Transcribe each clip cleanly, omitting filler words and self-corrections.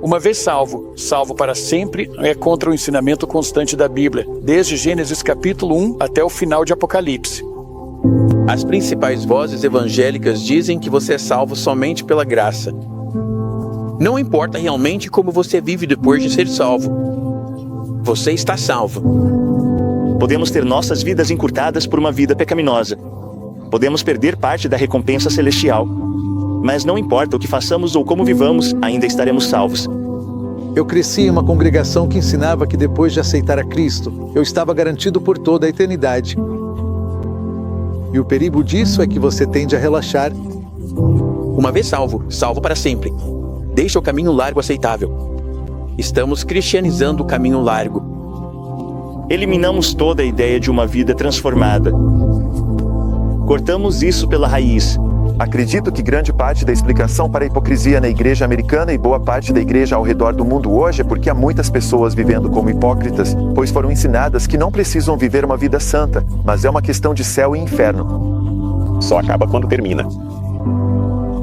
Uma vez salvo, salvo para sempre é contra o ensinamento constante da Bíblia, desde Gênesis capítulo 1 até o final de Apocalipse. As principais vozes evangélicas dizem que você é salvo somente pela graça. Não importa realmente como você vive depois de ser salvo. Você está salvo. Podemos ter nossas vidas encurtadas por uma vida pecaminosa. Podemos perder parte da recompensa celestial. Mas não importa o que façamos ou como vivamos, ainda estaremos salvos. Eu cresci em uma congregação que ensinava que depois de aceitar a Cristo, eu estava garantido por toda a eternidade. E o perigo disso é que você tende a relaxar. Uma vez salvo, salvo para sempre. Deixa o caminho largo aceitável. Estamos cristianizando o caminho largo. Eliminamos toda a ideia de uma vida transformada. Cortamos isso pela raiz. Acredito que grande parte da explicação para a hipocrisia na igreja americana e boa parte da igreja ao redor do mundo hoje é porque há muitas pessoas vivendo como hipócritas, pois foram ensinadas que não precisam viver uma vida santa, mas é uma questão de céu e inferno. Só acaba quando termina.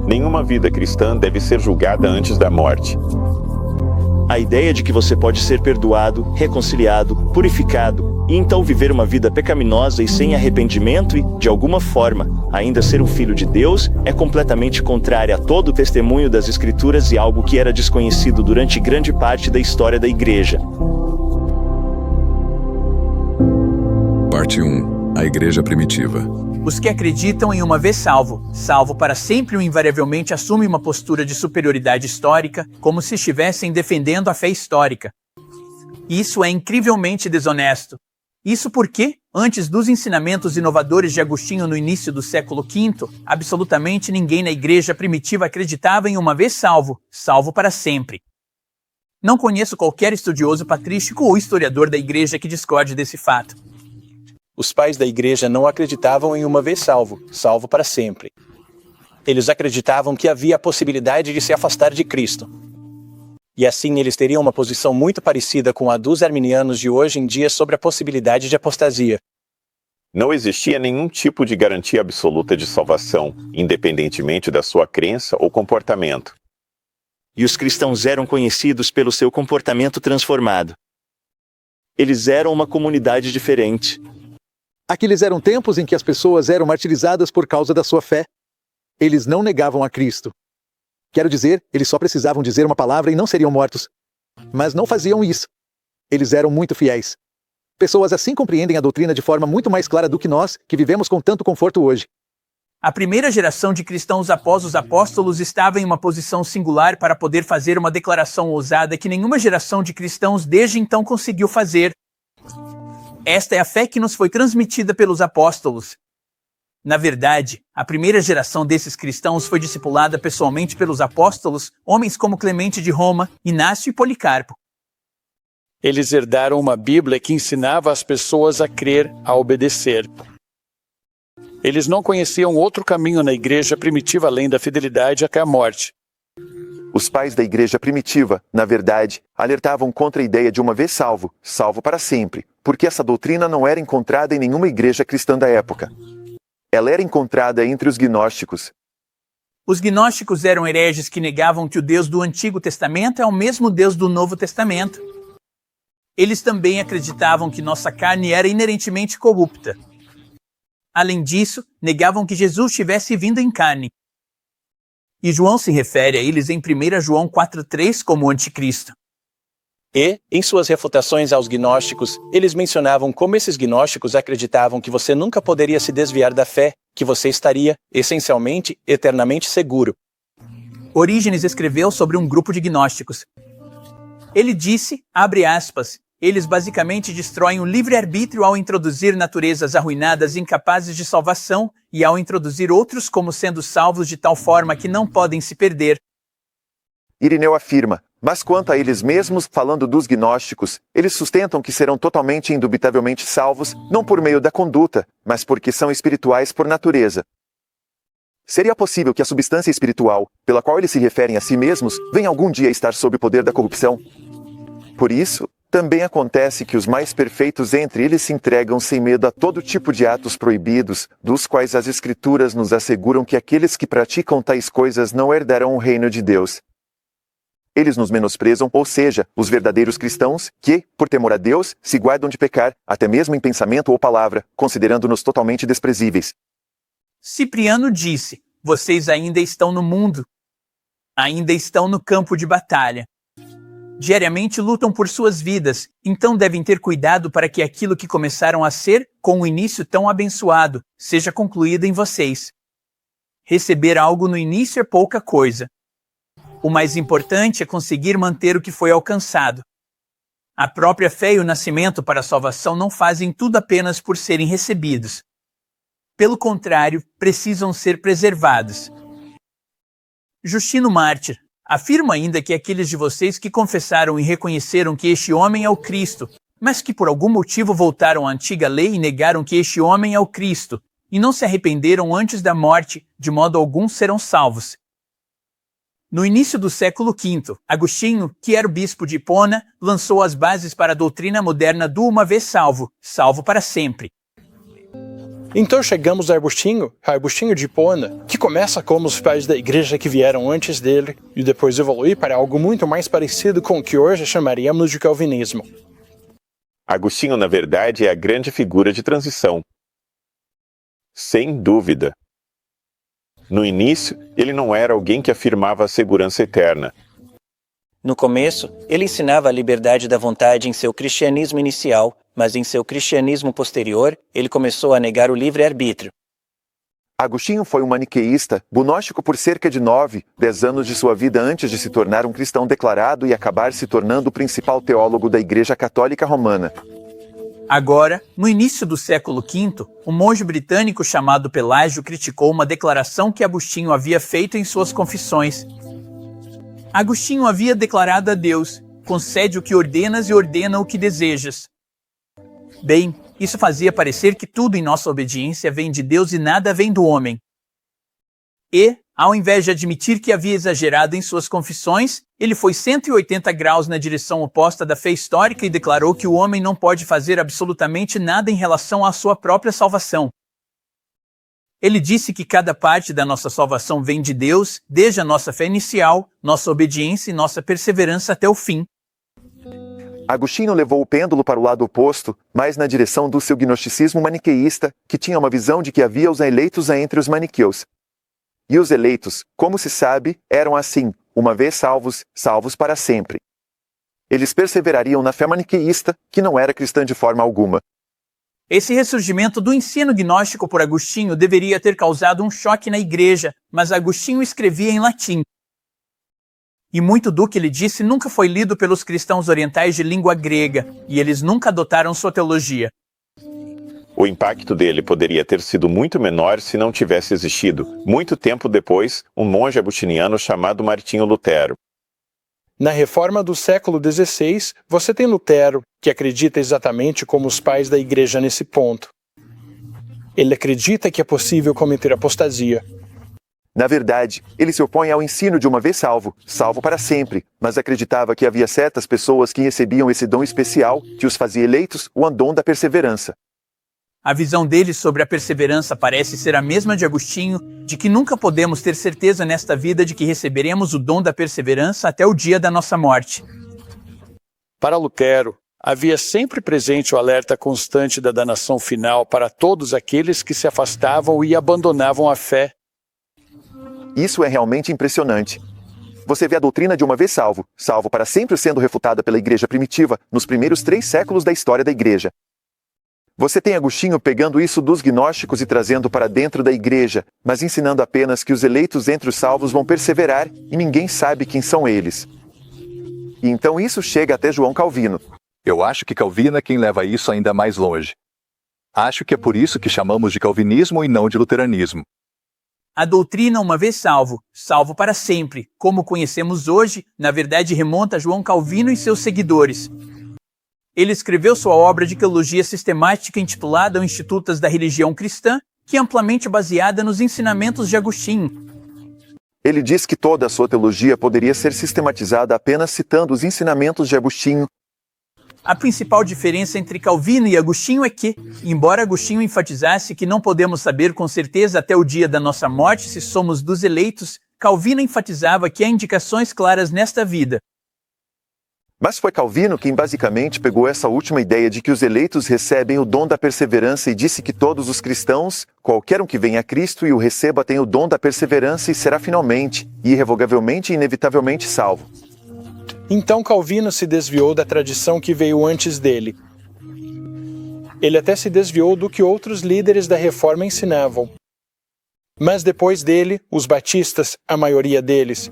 Nenhuma vida cristã deve ser julgada antes da morte. A ideia de que você pode ser perdoado, reconciliado, purificado, e então viver uma vida pecaminosa e sem arrependimento e, de alguma forma, ainda ser um filho de Deus, é completamente contrária a todo o testemunho das Escrituras e algo que era desconhecido durante grande parte da história da Igreja. Parte 1. A Igreja Primitiva. Os que acreditam em uma vez salvo, salvo para sempre ou invariavelmente assumem uma postura de superioridade histórica, como se estivessem defendendo a fé histórica. Isso é incrivelmente desonesto. Isso porque, antes dos ensinamentos inovadores de Agostinho no início do século V, absolutamente ninguém na igreja primitiva acreditava em uma vez salvo, salvo para sempre. Não conheço qualquer estudioso patrístico ou historiador da igreja que discorde desse fato. Os pais da igreja não acreditavam em uma vez salvo, salvo para sempre. Eles acreditavam que havia a possibilidade de se afastar de Cristo. E assim eles teriam uma posição muito parecida com a dos arminianos de hoje em dia sobre a possibilidade de apostasia. Não existia nenhum tipo de garantia absoluta de salvação, independentemente da sua crença ou comportamento. E os cristãos eram conhecidos pelo seu comportamento transformado. Eles eram uma comunidade diferente. Aqueles eram tempos em que as pessoas eram martirizadas por causa da sua fé. Eles não negavam a Cristo. Quero dizer, eles só precisavam dizer uma palavra e não seriam mortos. Mas não faziam isso. Eles eram muito fiéis. Pessoas assim compreendem a doutrina de forma muito mais clara do que nós, que vivemos com tanto conforto hoje. A primeira geração de cristãos após os apóstolos estava em uma posição singular para poder fazer uma declaração ousada que nenhuma geração de cristãos desde então conseguiu fazer. Esta é a fé que nos foi transmitida pelos apóstolos. Na verdade, a primeira geração desses cristãos foi discipulada pessoalmente pelos apóstolos, homens como Clemente de Roma, Inácio e Policarpo. Eles herdaram uma Bíblia que ensinava as pessoas a crer, a obedecer. Eles não conheciam outro caminho na igreja primitiva além da fidelidade até a morte. Os pais da igreja primitiva, na verdade, alertavam contra a ideia de uma vez salvo, salvo para sempre, porque essa doutrina não era encontrada em nenhuma igreja cristã da época. Ela era encontrada entre os gnósticos. Os gnósticos eram hereges que negavam que o Deus do Antigo Testamento é o mesmo Deus do Novo Testamento. Eles também acreditavam que nossa carne era inerentemente corrupta. Além disso, negavam que Jesus tivesse vindo em carne. E João se refere a eles em 1 João 4,3 como o anticristo. E, em suas refutações aos gnósticos, eles mencionavam como esses gnósticos acreditavam que você nunca poderia se desviar da fé, que você estaria, essencialmente, eternamente seguro. Orígenes escreveu sobre um grupo de gnósticos. Ele disse, abre aspas, eles basicamente destroem o livre-arbítrio ao introduzir naturezas arruinadas incapazes de salvação e ao introduzir outros como sendo salvos de tal forma que não podem se perder. Irineu afirma, mas quanto a eles mesmos, falando dos gnósticos, eles sustentam que serão totalmente e indubitavelmente salvos, não por meio da conduta, mas porque são espirituais por natureza. Seria possível que a substância espiritual, pela qual eles se referem a si mesmos, venha algum dia a estar sob o poder da corrupção? Por isso, também acontece que os mais perfeitos entre eles se entregam sem medo a todo tipo de atos proibidos, dos quais as Escrituras nos asseguram que aqueles que praticam tais coisas não herdarão o reino de Deus. eles nos menosprezam, ou seja, os verdadeiros cristãos, que, por temor a Deus, se guardam de pecar, até mesmo em pensamento ou palavra, considerando-nos totalmente desprezíveis. Cipriano disse: vocês ainda estão no mundo. Ainda estão no campo de batalha. Diariamente lutam por suas vidas, então devem ter cuidado para que aquilo que começaram a ser, com um início tão abençoado, seja concluído em vocês. Receber algo no início é pouca coisa. O mais importante é conseguir manter o que foi alcançado. A própria fé e o nascimento para a salvação não fazem tudo apenas por serem recebidos. Pelo contrário, precisam ser preservados. Justino Mártir afirma ainda que aqueles de vocês que confessaram e reconheceram que este homem é o Cristo, mas que por algum motivo voltaram à antiga lei e negaram que este homem é o Cristo, e não se arrependeram antes da morte, de modo algum serão salvos. No início do século V, Agostinho, que era o bispo de Hipona, lançou as bases para a doutrina moderna do uma vez salvo, salvo para sempre. Então chegamos a Agostinho de Hipona, que começa como os pais da igreja que vieram antes dele e depois evolui para algo muito mais parecido com o que hoje chamaríamos de calvinismo. Agostinho, na verdade, é a grande figura de transição. Sem dúvida. No início, ele não era alguém que afirmava a segurança eterna. No começo, ele ensinava a liberdade da vontade em seu cristianismo inicial, mas em seu cristianismo posterior, ele começou a negar o livre-arbítrio. Agostinho foi um maniqueísta, gnóstico por cerca de 10 anos de sua vida antes de se tornar um cristão declarado e acabar se tornando o principal teólogo da Igreja Católica Romana. Agora, no início do século V, um monge britânico chamado Pelágio criticou uma declaração que Agostinho havia feito em suas confissões. Agostinho havia declarado a Deus: concede o que ordenas e ordena o que desejas. Bem, isso fazia parecer que tudo em nossa obediência vem de Deus e nada vem do homem. E, ao invés de admitir que havia exagerado em suas confissões, ele foi 180 graus na direção oposta da fé histórica e declarou que o homem não pode fazer absolutamente nada em relação à sua própria salvação. Ele disse que cada parte da nossa salvação vem de Deus, desde a nossa fé inicial, nossa obediência e nossa perseverança até o fim. Agostinho levou o pêndulo para o lado oposto, mais na direção do seu gnosticismo maniqueísta, que tinha uma visão de que havia os eleitos entre os maniqueus. E os eleitos, como se sabe, eram assim, uma vez salvos, salvos para sempre. Eles perseverariam na fé maniqueísta, que não era cristã de forma alguma. Esse ressurgimento do ensino gnóstico por Agostinho deveria ter causado um choque na igreja, mas Agostinho escrevia em latim. E muito do que ele disse nunca foi lido pelos cristãos orientais de língua grega, e eles nunca adotaram sua teologia. O impacto dele poderia ter sido muito menor se não tivesse existido, muito tempo depois, um monge agostiniano chamado Martinho Lutero. Na reforma do século XVI, você tem Lutero, que acredita exatamente como os pais da igreja nesse ponto. Ele acredita que é possível cometer apostasia. Na verdade, ele se opõe ao ensino de uma vez salvo, salvo para sempre, mas acreditava que havia certas pessoas que recebiam esse dom especial que os fazia eleitos, o dom da perseverança. A visão dele sobre a perseverança parece ser a mesma de Agostinho, de que nunca podemos ter certeza nesta vida de que receberemos o dom da perseverança até o dia da nossa morte. Para Lutero, havia sempre presente o alerta constante da danação final para todos aqueles que se afastavam e abandonavam a fé. Isso é realmente impressionante. Você vê a doutrina de uma vez salvo, salvo para sempre sendo refutada pela igreja primitiva nos primeiros 3 séculos da história da igreja. Você tem Agostinho pegando isso dos gnósticos e trazendo para dentro da igreja, mas ensinando apenas que os eleitos entre os salvos vão perseverar e ninguém sabe quem são eles. E então isso chega até João Calvino. Eu acho que Calvino é quem leva isso ainda mais longe. Acho que é por isso que chamamos de calvinismo e não de luteranismo. A doutrina uma vez salvo, salvo para sempre, como conhecemos hoje, na verdade remonta a João Calvino e seus seguidores. Ele escreveu sua obra de teologia sistemática intitulada O Institutas da Religião Cristã, que é amplamente baseada nos ensinamentos de Agostinho. Ele diz que toda a sua teologia poderia ser sistematizada apenas citando os ensinamentos de Agostinho. A principal diferença entre Calvino e Agostinho é que, embora Agostinho enfatizasse que não podemos saber com certeza até o dia da nossa morte se somos dos eleitos, Calvino enfatizava que há indicações claras nesta vida, Mas foi Calvino quem basicamente pegou essa última ideia de que os eleitos recebem o dom da perseverança e disse que todos os cristãos, qualquer um que venha a Cristo e o receba, tem o dom da perseverança e será finalmente, irrevogavelmente e inevitavelmente salvo. Então Calvino se desviou da tradição que veio antes dele. Ele até se desviou do que outros líderes da Reforma ensinavam. Mas depois dele, os batistas, a maioria deles.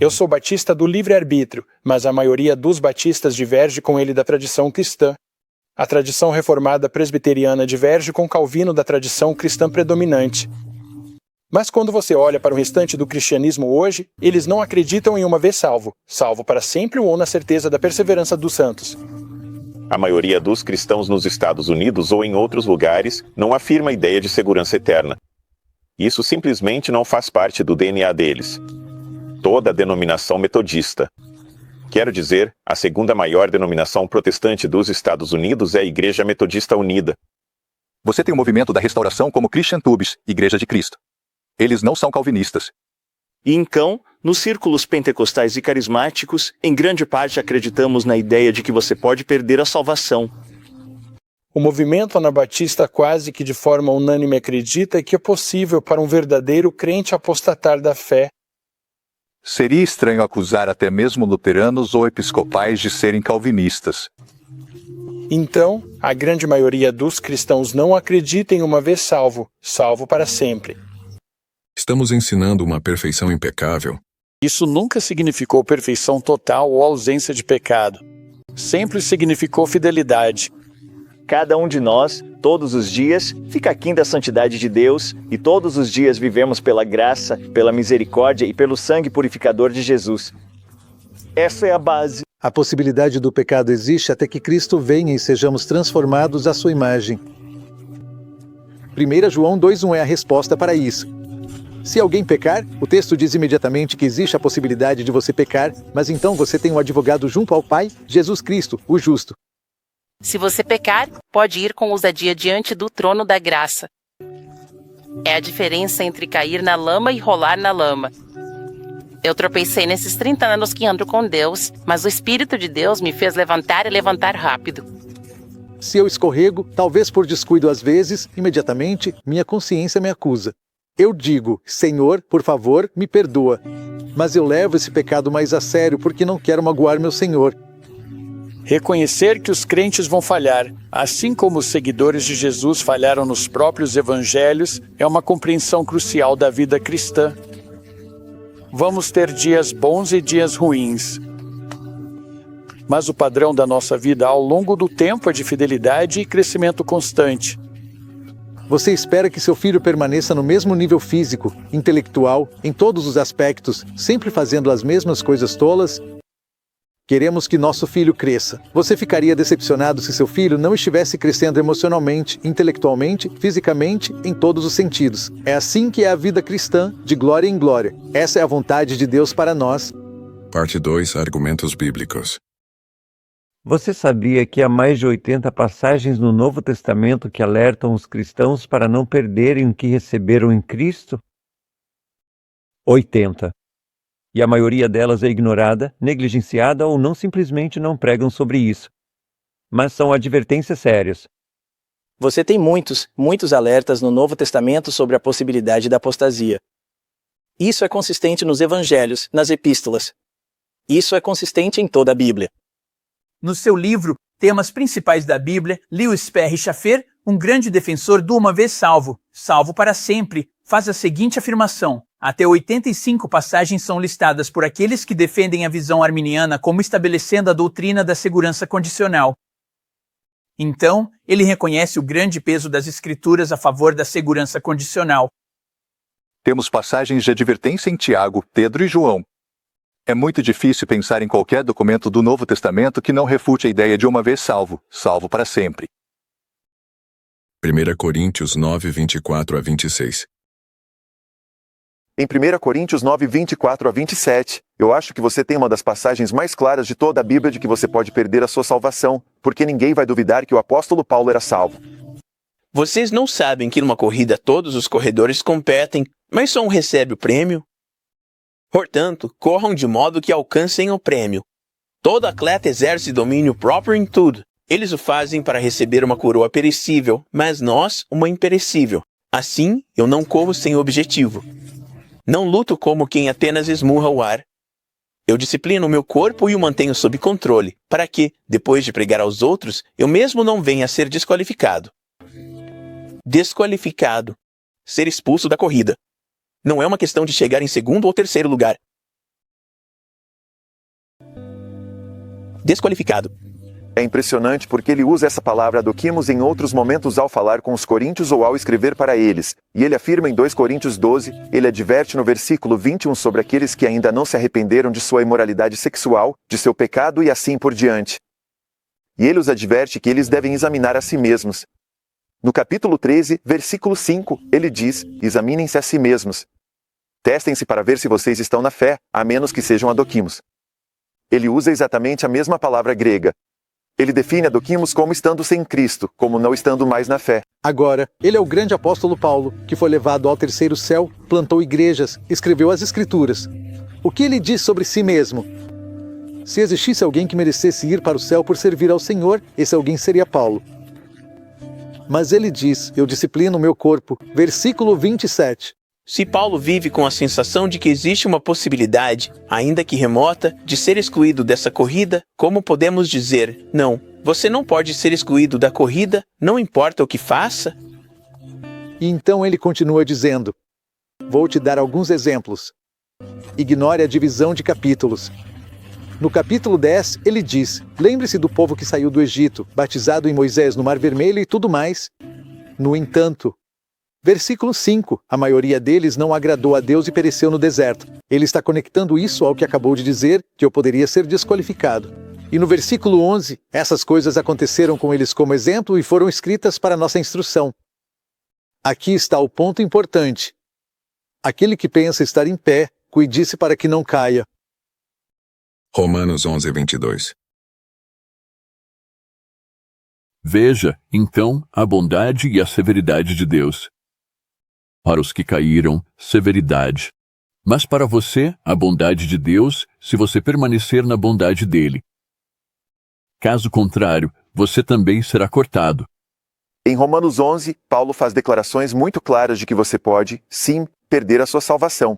Eu sou batista do livre-arbítrio, mas a maioria dos batistas diverge com ele da tradição cristã. A tradição reformada presbiteriana diverge com Calvino da tradição cristã predominante. Mas quando você olha para o restante do cristianismo hoje, eles não acreditam em uma vez salvo, salvo para sempre ou na certeza da perseverança dos santos. A maioria dos cristãos nos Estados Unidos ou em outros lugares não afirma a ideia de segurança eterna. Isso simplesmente não faz parte do DNA deles. Toda a denominação metodista. Quero dizer, a segunda maior denominação protestante dos Estados Unidos é a Igreja Metodista Unida. Você tem o movimento da restauração como Christian Tubes, Igreja de Cristo. Eles não são calvinistas. E então, nos círculos pentecostais e carismáticos, em grande parte acreditamos na ideia de que você pode perder a salvação. O movimento anabatista quase que de forma unânime acredita que é possível para um verdadeiro crente apostatar da fé. Seria estranho acusar até mesmo luteranos ou episcopais de serem calvinistas. Então, a grande maioria dos cristãos não acredita em uma vez salvo, salvo para sempre. Estamos ensinando uma perfeição impecável. Isso nunca significou perfeição total ou ausência de pecado. Sempre significou fidelidade. Cada um de nós, todos os dias, fica aquém da santidade de Deus e todos os dias vivemos pela graça, pela misericórdia e pelo sangue purificador de Jesus. Essa é a base. A possibilidade do pecado existe até que Cristo venha e sejamos transformados à sua imagem. 1 João 2:1 é a resposta para isso. Se alguém pecar, o texto diz imediatamente que existe a possibilidade de você pecar, mas então você tem um advogado junto ao Pai, Jesus Cristo, o justo. Se você pecar, pode ir com ousadia diante do trono da graça. É a diferença entre cair na lama e rolar na lama. Eu tropecei nesses 30 anos que ando com Deus, mas o Espírito de Deus me fez levantar e levantar rápido. Se eu escorrego, talvez por descuido às vezes, imediatamente, minha consciência me acusa. Eu digo, Senhor, por favor, me perdoa. Mas eu levo esse pecado mais a sério porque não quero magoar meu Senhor. Reconhecer que os crentes vão falhar, assim como os seguidores de Jesus falharam nos próprios evangelhos, é uma compreensão crucial da vida cristã. Vamos ter dias bons e dias ruins. Mas o padrão da nossa vida ao longo do tempo é de fidelidade e crescimento constante. Você espera que seu filho permaneça no mesmo nível físico, intelectual, em todos os aspectos, sempre fazendo as mesmas coisas tolas? Queremos que nosso filho cresça. Você ficaria decepcionado se seu filho não estivesse crescendo emocionalmente, intelectualmente, fisicamente, em todos os sentidos. É assim que é a vida cristã, de glória em glória. Essa é a vontade de Deus para nós. Parte 2. Argumentos bíblicos. Você sabia que há mais de 80 passagens no Novo Testamento que alertam os cristãos para não perderem o que receberam em Cristo? 80. E a maioria delas é ignorada, negligenciada ou não simplesmente não pregam sobre isso. Mas são advertências sérias. Você tem muitos alertas no Novo Testamento sobre a possibilidade da apostasia. Isso é consistente nos evangelhos, nas epístolas. Isso é consistente em toda a Bíblia. No seu livro Temas Principais da Bíblia, Lewis Perry Chafer, um grande defensor do uma vez salvo, salvo para sempre, faz a seguinte afirmação: até 85 passagens são listadas por aqueles que defendem a visão arminiana como estabelecendo a doutrina da segurança condicional. Então, ele reconhece o grande peso das Escrituras a favor da segurança condicional. Temos passagens de advertência em Tiago, Pedro e João. É muito difícil pensar em qualquer documento do Novo Testamento que não refute a ideia de uma vez salvo, salvo para sempre. 1 Coríntios 9, 24 a 26. Em 1 Coríntios 9, 24 a 27, eu acho que você tem uma das passagens mais claras de toda a Bíblia de que você pode perder a sua salvação, porque ninguém vai duvidar que o apóstolo Paulo era salvo. Vocês não sabem que numa corrida todos os corredores competem, mas só um recebe o prêmio? Portanto, corram de modo que alcancem o prêmio. Todo atleta exerce domínio próprio em tudo. Eles o fazem para receber uma coroa perecível, mas nós, uma imperecível. Assim, eu não corro sem objetivo. Não luto como quem apenas esmurra o ar. Eu disciplino o meu corpo e o mantenho sob controle, para que, depois de pregar aos outros, eu mesmo não venha a ser desqualificado. Desqualificado. Ser expulso da corrida. Não é uma questão de chegar em segundo ou terceiro lugar. Desqualificado. É impressionante porque ele usa essa palavra adokimos em outros momentos ao falar com os coríntios ou ao escrever para eles. E ele afirma em 2 Coríntios 12, ele adverte no versículo 21 sobre aqueles que ainda não se arrependeram de sua imoralidade sexual, de seu pecado e assim por diante. E ele os adverte que eles devem examinar a si mesmos. No capítulo 13, versículo 5, ele diz, examinem-se a si mesmos. Testem-se para ver se vocês estão na fé, a menos que sejam adokimos. Ele usa exatamente a mesma palavra grega. Ele define adokimos como estando sem Cristo, como não estando mais na fé. Agora, ele é o grande apóstolo Paulo, que foi levado ao terceiro céu, plantou igrejas, escreveu as Escrituras. O que ele diz sobre si mesmo? Se existisse alguém que merecesse ir para o céu por servir ao Senhor, esse alguém seria Paulo. Mas ele diz, eu disciplino o meu corpo. Versículo 27. Se Paulo vive com a sensação de que existe uma possibilidade, ainda que remota, de ser excluído dessa corrida, como podemos dizer, não, você não pode ser excluído da corrida, não importa o que faça? E então ele continua dizendo, vou te dar alguns exemplos. Ignore a divisão de capítulos. No capítulo 10, ele diz, lembre-se do povo que saiu do Egito, batizado em Moisés no Mar Vermelho e tudo mais. No entanto, versículo 5, a maioria deles não agradou a Deus e pereceu no deserto. Ele está conectando isso ao que acabou de dizer, que eu poderia ser desqualificado. E no versículo 11, essas coisas aconteceram com eles como exemplo e foram escritas para nossa instrução. Aqui está o ponto importante. Aquele que pensa estar em pé, cuide-se para que não caia. Romanos 11:22. Veja, então, a bondade e a severidade de Deus. Para os que caíram, severidade. Mas para você, a bondade de Deus, se você permanecer na bondade dele. Caso contrário, você também será cortado. Em Romanos 11, Paulo faz declarações muito claras de que você pode, sim, perder a sua salvação.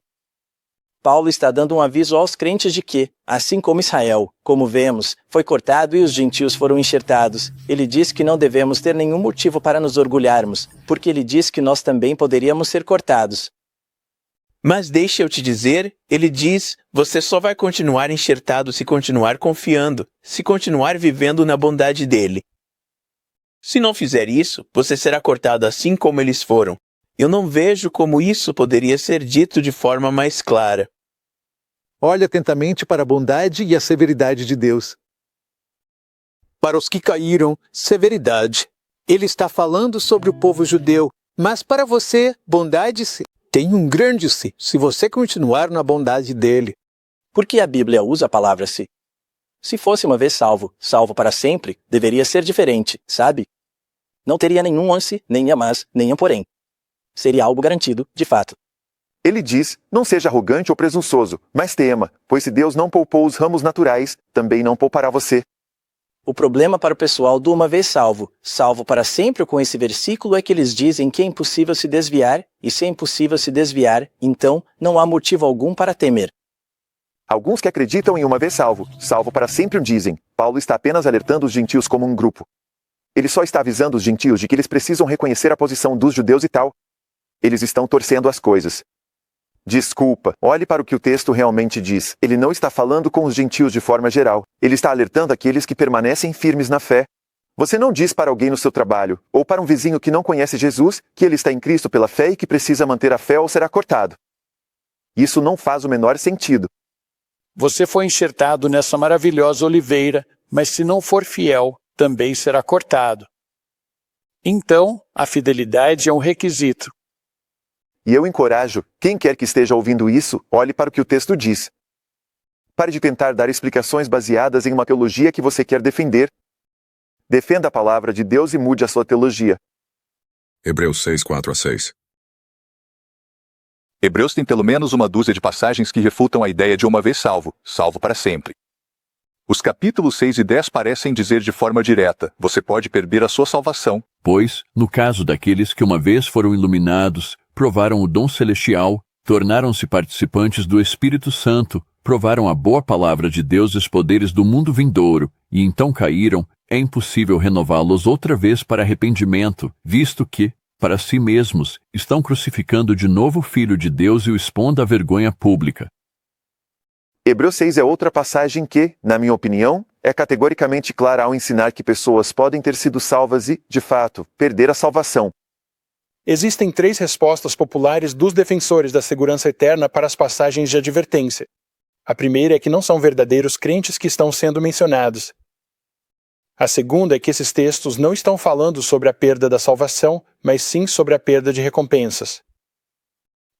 Paulo está dando um aviso aos crentes de que, assim como Israel, como vemos, foi cortado e os gentios foram enxertados, ele diz que não devemos ter nenhum motivo para nos orgulharmos, porque ele diz que nós também poderíamos ser cortados. Mas deixa eu te dizer, ele diz, você só vai continuar enxertado se continuar confiando, se continuar vivendo na bondade dele. Se não fizer isso, você será cortado assim como eles foram. Eu não vejo como isso poderia ser dito de forma mais clara. Olhe atentamente para a bondade e a severidade de Deus. Para os que caíram, severidade. Ele está falando sobre o povo judeu, mas para você, bondade tem um grande se você continuar na bondade dele. Por que a Bíblia usa a palavra se? Se fosse uma vez salvo, salvo para sempre, deveria ser diferente, sabe? Não teria nenhum se, nem a mas, nem a porém. Seria algo garantido, de fato. Ele diz, não seja arrogante ou presunçoso, mas tema, pois se Deus não poupou os ramos naturais, também não poupará você. O problema para o pessoal do uma vez salvo, salvo para sempre com esse versículo é que eles dizem que é impossível se desviar, e se é impossível se desviar, então não há motivo algum para temer. Alguns que acreditam em uma vez salvo, salvo para sempre o dizem, Paulo está apenas alertando os gentios como um grupo. Ele só está avisando os gentios de que eles precisam reconhecer a posição dos judeus e tal. Eles estão torcendo as coisas. Desculpa, olhe para o que o texto realmente diz. Ele não está falando com os gentios de forma geral. Ele está alertando aqueles que permanecem firmes na fé. Você não diz para alguém no seu trabalho, ou para um vizinho que não conhece Jesus, que ele está em Cristo pela fé e que precisa manter a fé ou será cortado. Isso não faz o menor sentido. Você foi enxertado nessa maravilhosa oliveira, mas se não for fiel, também será cortado. Então, a fidelidade é um requisito. E eu encorajo, quem quer que esteja ouvindo isso, olhe para o que o texto diz. Pare de tentar dar explicações baseadas em uma teologia que você quer defender. Defenda a palavra de Deus e mude a sua teologia. Hebreus 6:4-6. Hebreus tem pelo menos uma dúzia de passagens que refutam a ideia de uma vez salvo, salvo para sempre. Os capítulos 6 e 10 parecem dizer de forma direta: você pode perder a sua salvação. Pois, no caso daqueles que uma vez foram iluminados, provaram o dom celestial, tornaram-se participantes do Espírito Santo, provaram a boa palavra de Deus e os poderes do mundo vindouro, e então caíram, é impossível renová-los outra vez para arrependimento, visto que, para si mesmos, estão crucificando de novo o Filho de Deus e o expondo à vergonha pública. Hebreus 6 é outra passagem que, na minha opinião, é categoricamente clara ao ensinar que pessoas podem ter sido salvas e, de fato, perder a salvação. Existem 3 respostas populares dos defensores da segurança eterna para as passagens de advertência. A primeira é que não são verdadeiros crentes que estão sendo mencionados. A segunda é que esses textos não estão falando sobre a perda da salvação, mas sim sobre a perda de recompensas.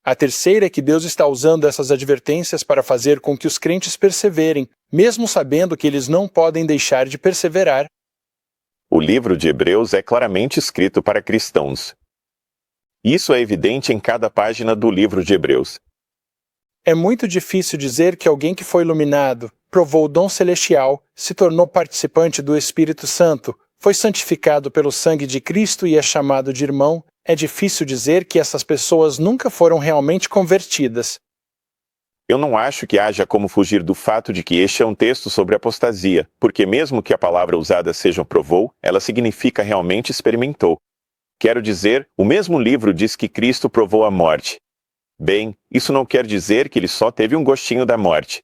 A terceira é que Deus está usando essas advertências para fazer com que os crentes perseverem, mesmo sabendo que eles não podem deixar de perseverar. O livro de Hebreus é claramente escrito para cristãos. Isso é evidente em cada página do livro de Hebreus. É muito difícil dizer que alguém que foi iluminado, provou o dom celestial, se tornou participante do Espírito Santo, foi santificado pelo sangue de Cristo e é chamado de irmão. É difícil dizer que essas pessoas nunca foram realmente convertidas. Eu não acho que haja como fugir do fato de que este é um texto sobre apostasia, porque mesmo que a palavra usada seja provou, ela significa realmente experimentou. Quero dizer, o mesmo livro diz que Cristo provou a morte. Bem, isso não quer dizer que ele só teve um gostinho da morte.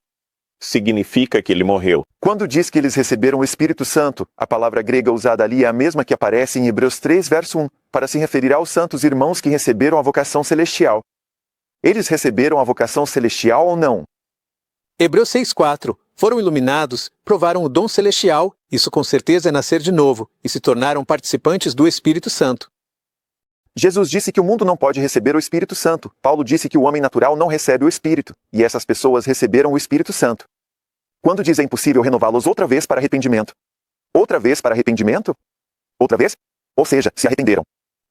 Significa que ele morreu. Quando diz que eles receberam o Espírito Santo, a palavra grega usada ali é a mesma que aparece em Hebreus 3, verso 1, para se referir aos santos irmãos que receberam a vocação celestial. Eles receberam a vocação celestial ou não? Hebreus 6,4. Foram iluminados, provaram o dom celestial, isso com certeza é nascer de novo, e se tornaram participantes do Espírito Santo. Jesus disse que o mundo não pode receber o Espírito Santo. Paulo disse que o homem natural não recebe o Espírito, e essas pessoas receberam o Espírito Santo. Quando diz é impossível renová-los outra vez para arrependimento? Outra vez para arrependimento? Outra vez? Ou seja, se arrependeram.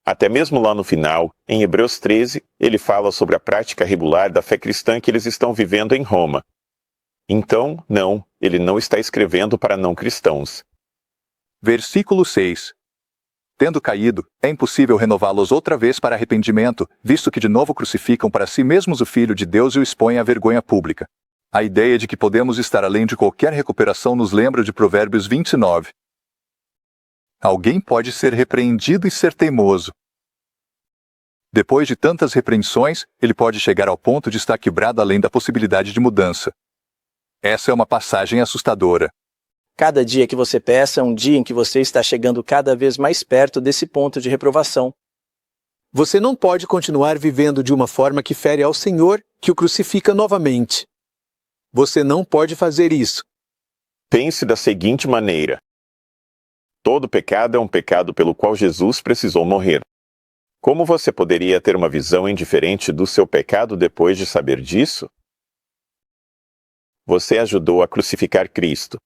Até mesmo lá no final, em Hebreus 13, ele fala sobre a prática regular da fé cristã que eles estão vivendo em Roma. Então, não, ele não está escrevendo para não cristãos. Versículo 6. Tendo caído, é impossível renová-los outra vez para arrependimento, visto que de novo crucificam para si mesmos o Filho de Deus e o expõem à vergonha pública. A ideia de que podemos estar além de qualquer recuperação nos lembra de Provérbios 29. Alguém pode ser repreendido e ser teimoso. Depois de tantas repreensões, ele pode chegar ao ponto de estar quebrado além da possibilidade de mudança. Essa é uma passagem assustadora. Cada dia que você peça é um dia em que você está chegando cada vez mais perto desse ponto de reprovação. Você não pode continuar vivendo de uma forma que fere ao Senhor, que o crucifica novamente. Você não pode fazer isso. Pense da seguinte maneira: todo pecado é um pecado pelo qual Jesus precisou morrer. Como você poderia ter uma visão indiferente do seu pecado depois de saber disso? Você ajudou a crucificar Cristo.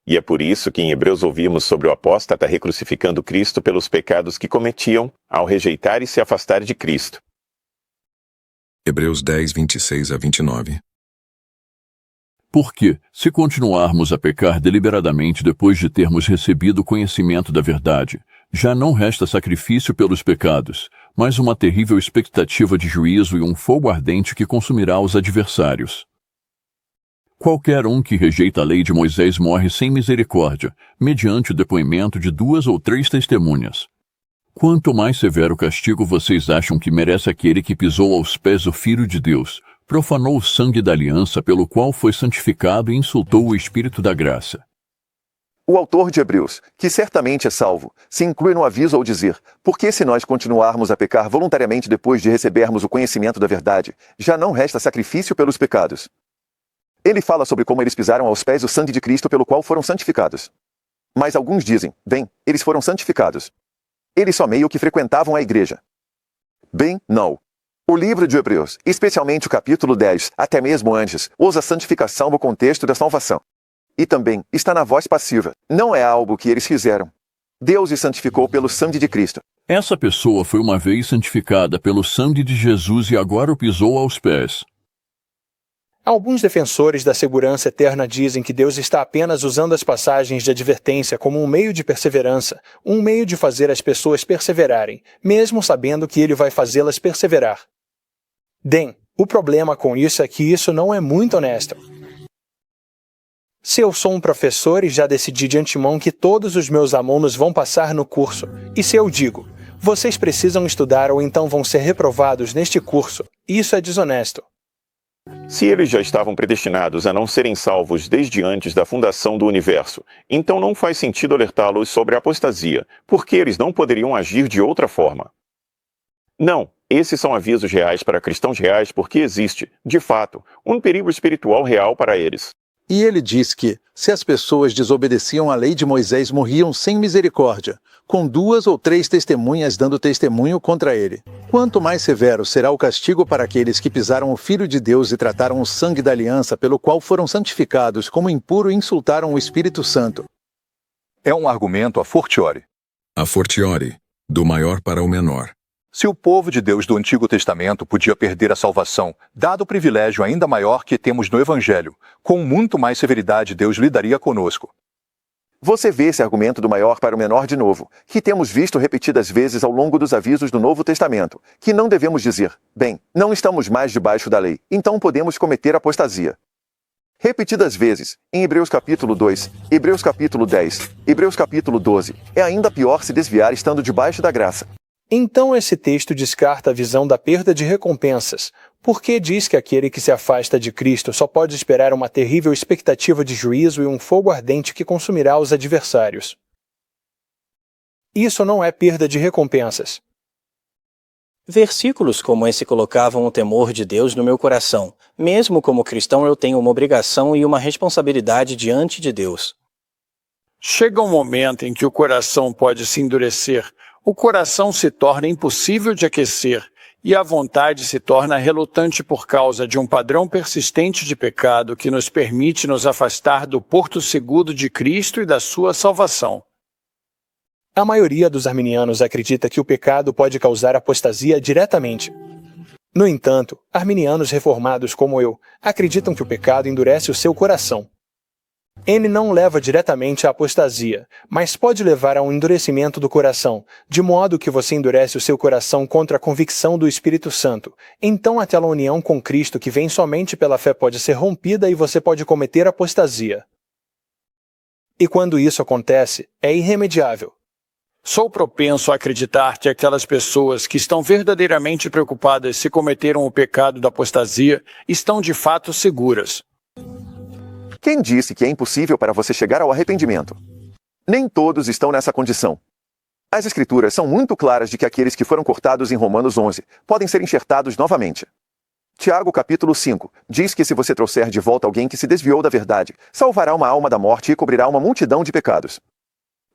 E é por isso que em Hebreus ouvimos sobre o apóstata recrucificando Cristo pelos pecados que cometiam ao rejeitar e se afastar de Cristo. Hebreus 10, 26 a 29. Porque, se continuarmos a pecar deliberadamente depois de termos recebido o conhecimento da verdade, já não resta sacrifício pelos pecados, mas uma terrível expectativa de juízo e um fogo ardente que consumirá os adversários. Qualquer um que rejeita a lei de Moisés morre sem misericórdia, mediante o depoimento de 2 ou 3 testemunhas. Quanto mais severo castigo vocês acham que merece aquele que pisou aos pés do Filho de Deus, profanou o sangue da aliança pelo qual foi santificado e insultou o Espírito da graça. O autor de Hebreus, que certamente é salvo, se inclui no aviso ao dizer: porque se nós continuarmos a pecar voluntariamente depois de recebermos o conhecimento da verdade, já não resta sacrifício pelos pecados. Ele fala sobre como eles pisaram aos pés o sangue de Cristo pelo qual foram santificados. Mas alguns dizem: bem, eles foram santificados. Eles só meio que frequentavam a igreja. Bem, não. O livro de Hebreus, especialmente o capítulo 10, até mesmo antes, usa a santificação no contexto da salvação. E também está na voz passiva. Não é algo que eles fizeram. Deus os santificou pelo sangue de Cristo. Essa pessoa foi uma vez santificada pelo sangue de Jesus e agora o pisou aos pés. Alguns defensores da segurança eterna dizem que Deus está apenas usando as passagens de advertência como um meio de perseverança, um meio de fazer as pessoas perseverarem, mesmo sabendo que Ele vai fazê-las perseverar. Bem, o problema com isso é que isso não é muito honesto. Se eu sou um professor e já decidi de antemão que todos os meus alunos vão passar no curso, e se eu digo, vocês precisam estudar ou então vão ser reprovados neste curso, isso é desonesto. Se eles já estavam predestinados a não serem salvos desde antes da fundação do universo, então não faz sentido alertá-los sobre a apostasia, porque eles não poderiam agir de outra forma. Não, esses são avisos reais para cristãos reais porque existe, de fato, um perigo espiritual real para eles. E ele diz que, se as pessoas desobedeciam à lei de Moisés, morriam sem misericórdia, com 2 ou 3 testemunhas dando testemunho contra ele. Quanto mais severo será o castigo para aqueles que pisaram o Filho de Deus e trataram o sangue da aliança pelo qual foram santificados como impuro e insultaram o Espírito Santo. É um argumento a fortiori. A fortiori, do maior para o menor. Se o povo de Deus do Antigo Testamento podia perder a salvação, dado o privilégio ainda maior que temos no Evangelho, com muito mais severidade Deus lidaria conosco. Você vê esse argumento do maior para o menor de novo, que temos visto repetidas vezes ao longo dos avisos do Novo Testamento, que não devemos dizer, bem, não estamos mais debaixo da lei, então podemos cometer apostasia. Repetidas vezes, em Hebreus capítulo 2, Hebreus capítulo 10, Hebreus capítulo 12, é ainda pior se desviar estando debaixo da graça. Então esse texto descarta a visão da perda de recompensas, porque diz que aquele que se afasta de Cristo só pode esperar uma terrível expectativa de juízo e um fogo ardente que consumirá os adversários. Isso não é perda de recompensas. Versículos como esse colocavam o temor de Deus no meu coração. Mesmo como cristão, eu tenho uma obrigação e uma responsabilidade diante de Deus. Chega um momento em que o coração pode se endurecer. O coração se torna impossível de aquecer e a vontade se torna relutante por causa de um padrão persistente de pecado que nos permite nos afastar do porto seguro de Cristo e da sua salvação. A maioria dos arminianos acredita que o pecado pode causar apostasia diretamente. No entanto, arminianos reformados como eu acreditam que o pecado endurece o seu coração. Ele não leva diretamente à apostasia, mas pode levar a um endurecimento do coração, de modo que você endurece o seu coração contra a convicção do Espírito Santo. Então aquela união com Cristo que vem somente pela fé pode ser rompida e você pode cometer apostasia. E quando isso acontece, é irremediável. Sou propenso a acreditar que aquelas pessoas que estão verdadeiramente preocupadas se cometeram o pecado da apostasia estão de fato seguras. Quem disse que é impossível para você chegar ao arrependimento? Nem todos estão nessa condição. As Escrituras são muito claras de que aqueles que foram cortados em Romanos 11 podem ser enxertados novamente. Tiago capítulo 5 diz que se você trouxer de volta alguém que se desviou da verdade, salvará uma alma da morte e cobrirá uma multidão de pecados.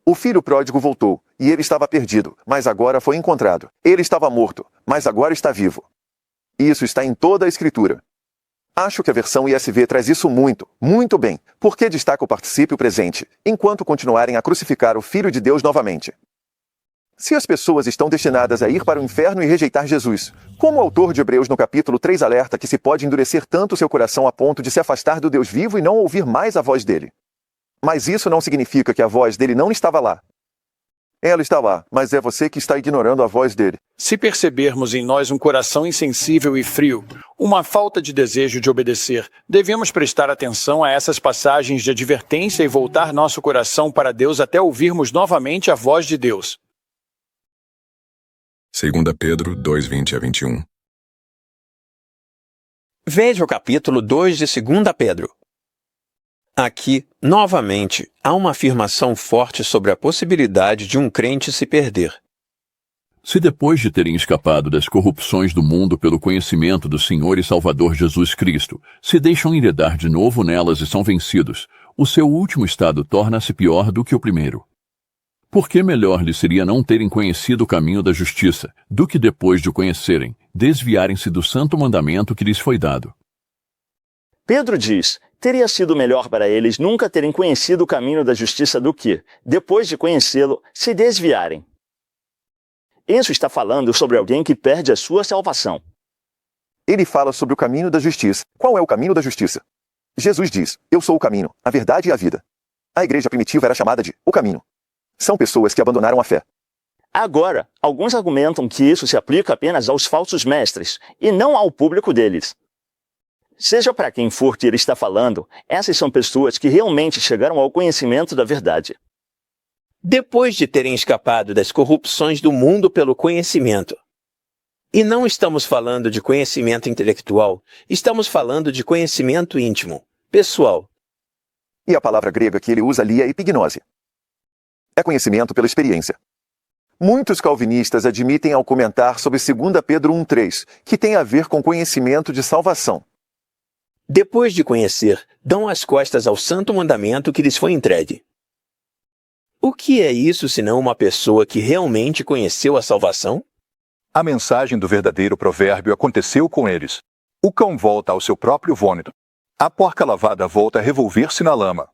O filho pródigo voltou, e ele estava perdido, mas agora foi encontrado. Ele estava morto, mas agora está vivo. Isso está em toda a Escritura. Acho que a versão ISV traz isso muito bem, porque destaca o particípio presente, enquanto continuarem a crucificar o Filho de Deus novamente. Se as pessoas estão destinadas a ir para o inferno e rejeitar Jesus, como o autor de Hebreus no capítulo 3 alerta que se pode endurecer tanto seu coração a ponto de se afastar do Deus vivo e não ouvir mais a voz dele. Mas isso não significa que a voz dele não estava lá. Ela está lá, mas é você que está ignorando a voz dele. Se percebermos em nós um coração insensível e frio, uma falta de desejo de obedecer, devemos prestar atenção a essas passagens de advertência e voltar nosso coração para Deus até ouvirmos novamente a voz de Deus. 2 Pedro 2:20-21. Veja o capítulo 2 de 2 Pedro. Aqui, novamente, há uma afirmação forte sobre a possibilidade de um crente se perder. Se depois de terem escapado das corrupções do mundo pelo conhecimento do Senhor e Salvador Jesus Cristo, se deixam enredar de novo nelas e são vencidos, o seu último estado torna-se pior do que o primeiro. Por que melhor lhes seria não terem conhecido o caminho da justiça, do que depois de o conhecerem, desviarem-se do santo mandamento que lhes foi dado? Pedro diz, teria sido melhor para eles nunca terem conhecido o caminho da justiça do que, depois de conhecê-lo, se desviarem. Isso está falando sobre alguém que perde a sua salvação. Ele fala sobre o caminho da justiça. Qual é o caminho da justiça? Jesus diz: eu sou o caminho, a verdade e a vida. A igreja primitiva era chamada de o caminho. São pessoas que abandonaram a fé. Agora, alguns argumentam que isso se aplica apenas aos falsos mestres e não ao público deles. Seja para quem for que ele está falando, essas são pessoas que realmente chegaram ao conhecimento da verdade. Depois de terem escapado das corrupções do mundo pelo conhecimento. E não estamos falando de conhecimento intelectual, estamos falando de conhecimento íntimo, pessoal. E a palavra grega que ele usa ali é epignose. É conhecimento pela experiência. Muitos calvinistas admitem ao comentar sobre 2 Pedro 1,3, que tem a ver com conhecimento de salvação. Depois de conhecer, dão as costas ao santo mandamento que lhes foi entregue. O que é isso senão uma pessoa que realmente conheceu a salvação? A mensagem do verdadeiro provérbio aconteceu com eles. O cão volta ao seu próprio vômito. A porca lavada volta a revolver-se na lama.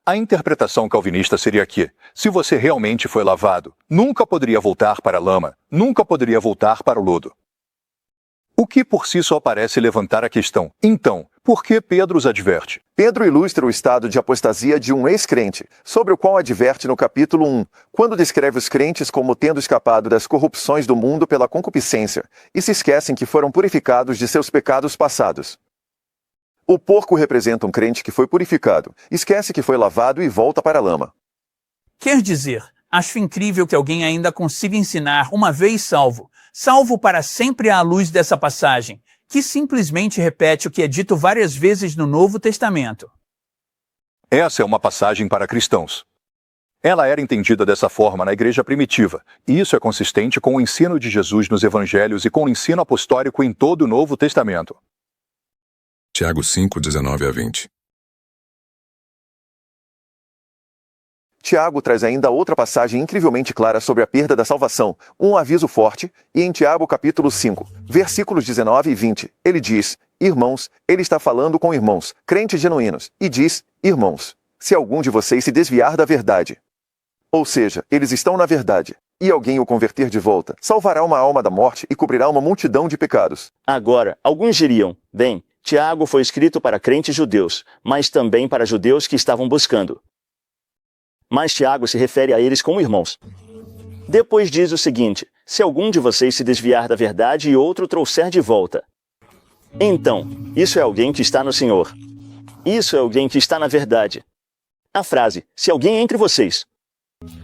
A interpretação calvinista seria que, se você realmente foi lavado, nunca poderia voltar para a lama, nunca poderia voltar para o lodo. O que por si só parece levantar a questão, então, por que Pedro os adverte? Pedro ilustra o estado de apostasia de um ex-crente, sobre o qual adverte no capítulo 1, quando descreve os crentes como tendo escapado das corrupções do mundo pela concupiscência, e se esquecem que foram purificados de seus pecados passados. O porco representa um crente que foi purificado, esquece que foi lavado e volta para a lama. Quer dizer, acho incrível que alguém ainda consiga ensinar uma vez salvo, salvo para sempre à luz dessa passagem, que simplesmente repete o que é dito várias vezes no Novo Testamento. Essa é uma passagem para cristãos. Ela era entendida dessa forma na igreja primitiva, e isso é consistente com o ensino de Jesus nos evangelhos e com o ensino apostólico em todo o Novo Testamento. Tiago 5, 19 a 20. Tiago traz ainda outra passagem incrivelmente clara sobre a perda da salvação, um aviso forte, e em Tiago capítulo 5, versículos 19 e 20, ele diz: irmãos, ele está falando com irmãos, crentes genuínos, e diz: irmãos, se algum de vocês se desviar da verdade. Ou seja, eles estão na verdade, e alguém o converter de volta, salvará uma alma da morte e cobrirá uma multidão de pecados. Agora, alguns diriam: bem, Tiago foi escrito para crentes judeus, mas também para judeus que estavam buscando. Mas Tiago se refere a eles como irmãos. Depois diz o seguinte: se algum de vocês se desviar da verdade e outro trouxer de volta. Então, isso é alguém que está no Senhor. Isso é alguém que está na verdade. A frase, se alguém entre vocês,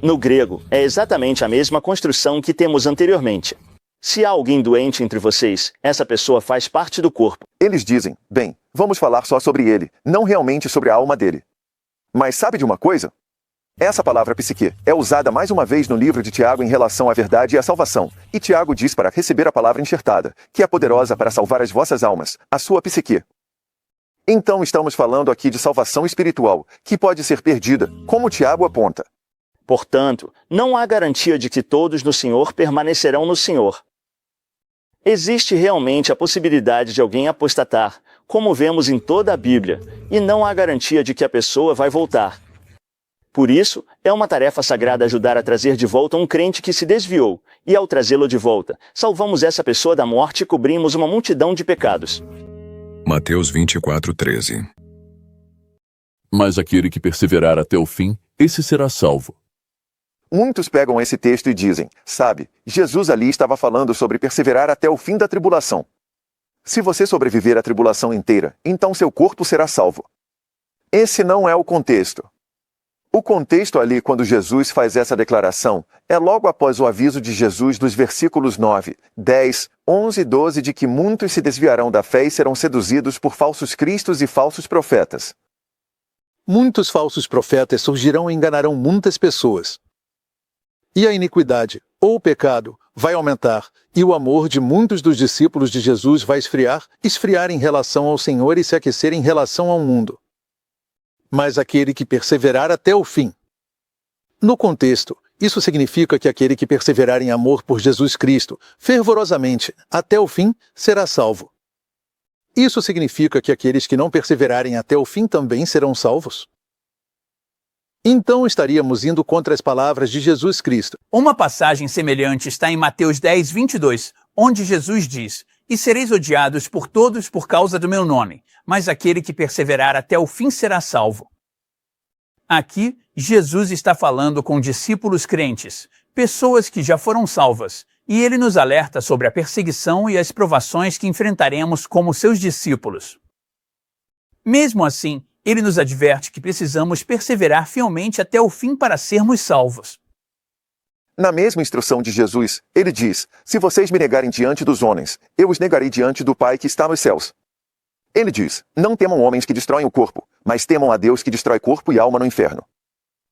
no grego, é exatamente a mesma construção que temos anteriormente. Se há alguém doente entre vocês, essa pessoa faz parte do corpo. Eles dizem: bem, vamos falar só sobre ele, não realmente sobre a alma dele. Mas sabe de uma coisa? Essa palavra psique é usada mais uma vez no livro de Tiago em relação à verdade e à salvação, e Tiago diz para receber a palavra enxertada, que é poderosa para salvar as vossas almas, a sua psique. Então estamos falando aqui de salvação espiritual, que pode ser perdida, como Tiago aponta. Portanto, não há garantia de que todos no Senhor permanecerão no Senhor. Existe realmente a possibilidade de alguém apostatar, como vemos em toda a Bíblia, e não há garantia de que a pessoa vai voltar. Por isso, é uma tarefa sagrada ajudar a trazer de volta um crente que se desviou, e ao trazê-lo de volta, salvamos essa pessoa da morte e cobrimos uma multidão de pecados. Mateus 24, 13. Mas aquele que perseverar até o fim, esse será salvo. Muitos pegam esse texto e dizem: sabe, Jesus ali estava falando sobre perseverar até o fim da tribulação. Se você sobreviver à tribulação inteira, então seu corpo será salvo. Esse não é o contexto. O contexto ali, quando Jesus faz essa declaração, é logo após o aviso de Jesus dos versículos 9, 10, 11 e 12 de que muitos se desviarão da fé e serão seduzidos por falsos cristos e falsos profetas. Muitos falsos profetas surgirão e enganarão muitas pessoas. E a iniquidade, ou o pecado, vai aumentar, e o amor de muitos dos discípulos de Jesus vai esfriar em relação ao Senhor e se aquecer em relação ao mundo. Mas aquele que perseverar até o fim. No contexto, isso significa que aquele que perseverar em amor por Jesus Cristo, fervorosamente, até o fim, será salvo. Isso significa que aqueles que não perseverarem até o fim também serão salvos? Então estaríamos indo contra as palavras de Jesus Cristo. Uma passagem semelhante está em Mateus 10, 22, onde Jesus diz: e sereis odiados por todos por causa do meu nome, mas aquele que perseverar até o fim será salvo. Aqui, Jesus está falando com discípulos crentes, pessoas que já foram salvas, e ele nos alerta sobre a perseguição e as provações que enfrentaremos como seus discípulos. Mesmo assim, ele nos adverte que precisamos perseverar fielmente até o fim para sermos salvos. Na mesma instrução de Jesus, ele diz: se vocês me negarem diante dos homens, eu os negarei diante do Pai que está nos céus. Ele diz: não temam homens que destroem o corpo, mas temam a Deus que destrói corpo e alma no inferno.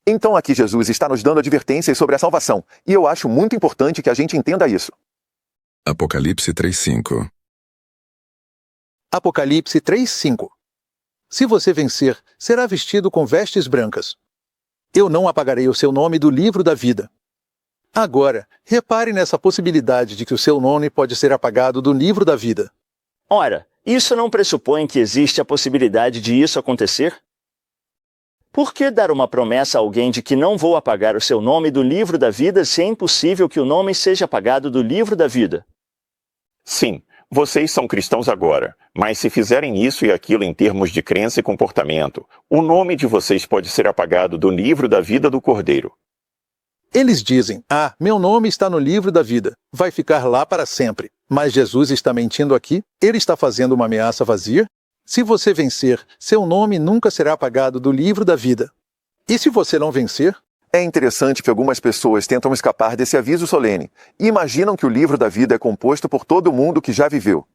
Então aqui Jesus está nos dando advertências sobre a salvação, e eu acho muito importante que a gente entenda isso. Apocalipse 3:5. Apocalipse 3:5. Se você vencer, será vestido com vestes brancas. Eu não apagarei o seu nome do livro da vida. Agora, repare nessa possibilidade de que o seu nome pode ser apagado do livro da vida. Ora, isso não pressupõe que existe a possibilidade de isso acontecer? Por que dar uma promessa a alguém de que não vou apagar o seu nome do livro da vida se é impossível que o nome seja apagado do livro da vida? Sim, vocês são cristãos agora, mas se fizerem isso e aquilo em termos de crença e comportamento, o nome de vocês pode ser apagado do livro da vida do Cordeiro. Eles dizem: meu nome está no livro da vida, vai ficar lá para sempre. Mas Jesus está mentindo aqui? Ele está fazendo uma ameaça vazia? Se você vencer, seu nome nunca será apagado do livro da vida. E se você não vencer? É interessante que algumas pessoas tentam escapar desse aviso solene e imaginam que o livro da vida é composto por todo mundo que já viveu.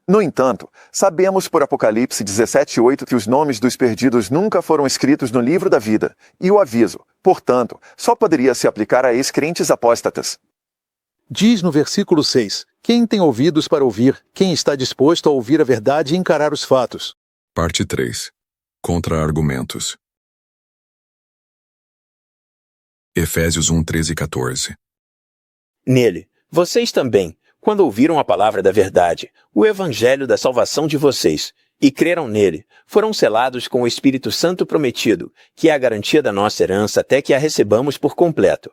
No entanto, sabemos por Apocalipse 17:8 que os nomes dos perdidos nunca foram escritos no livro da vida, e o aviso, portanto, só poderia se aplicar a ex-crentes apóstatas. Diz no versículo 6, quem tem ouvidos para ouvir, quem está disposto a ouvir a verdade e encarar os fatos. Parte 3. Contra-argumentos. Efésios 1:13 e 14. Nele, vocês também, quando ouviram a palavra da verdade, o evangelho da salvação de vocês, e creram nele, foram selados com o Espírito Santo prometido, que é a garantia da nossa herança até que a recebamos por completo.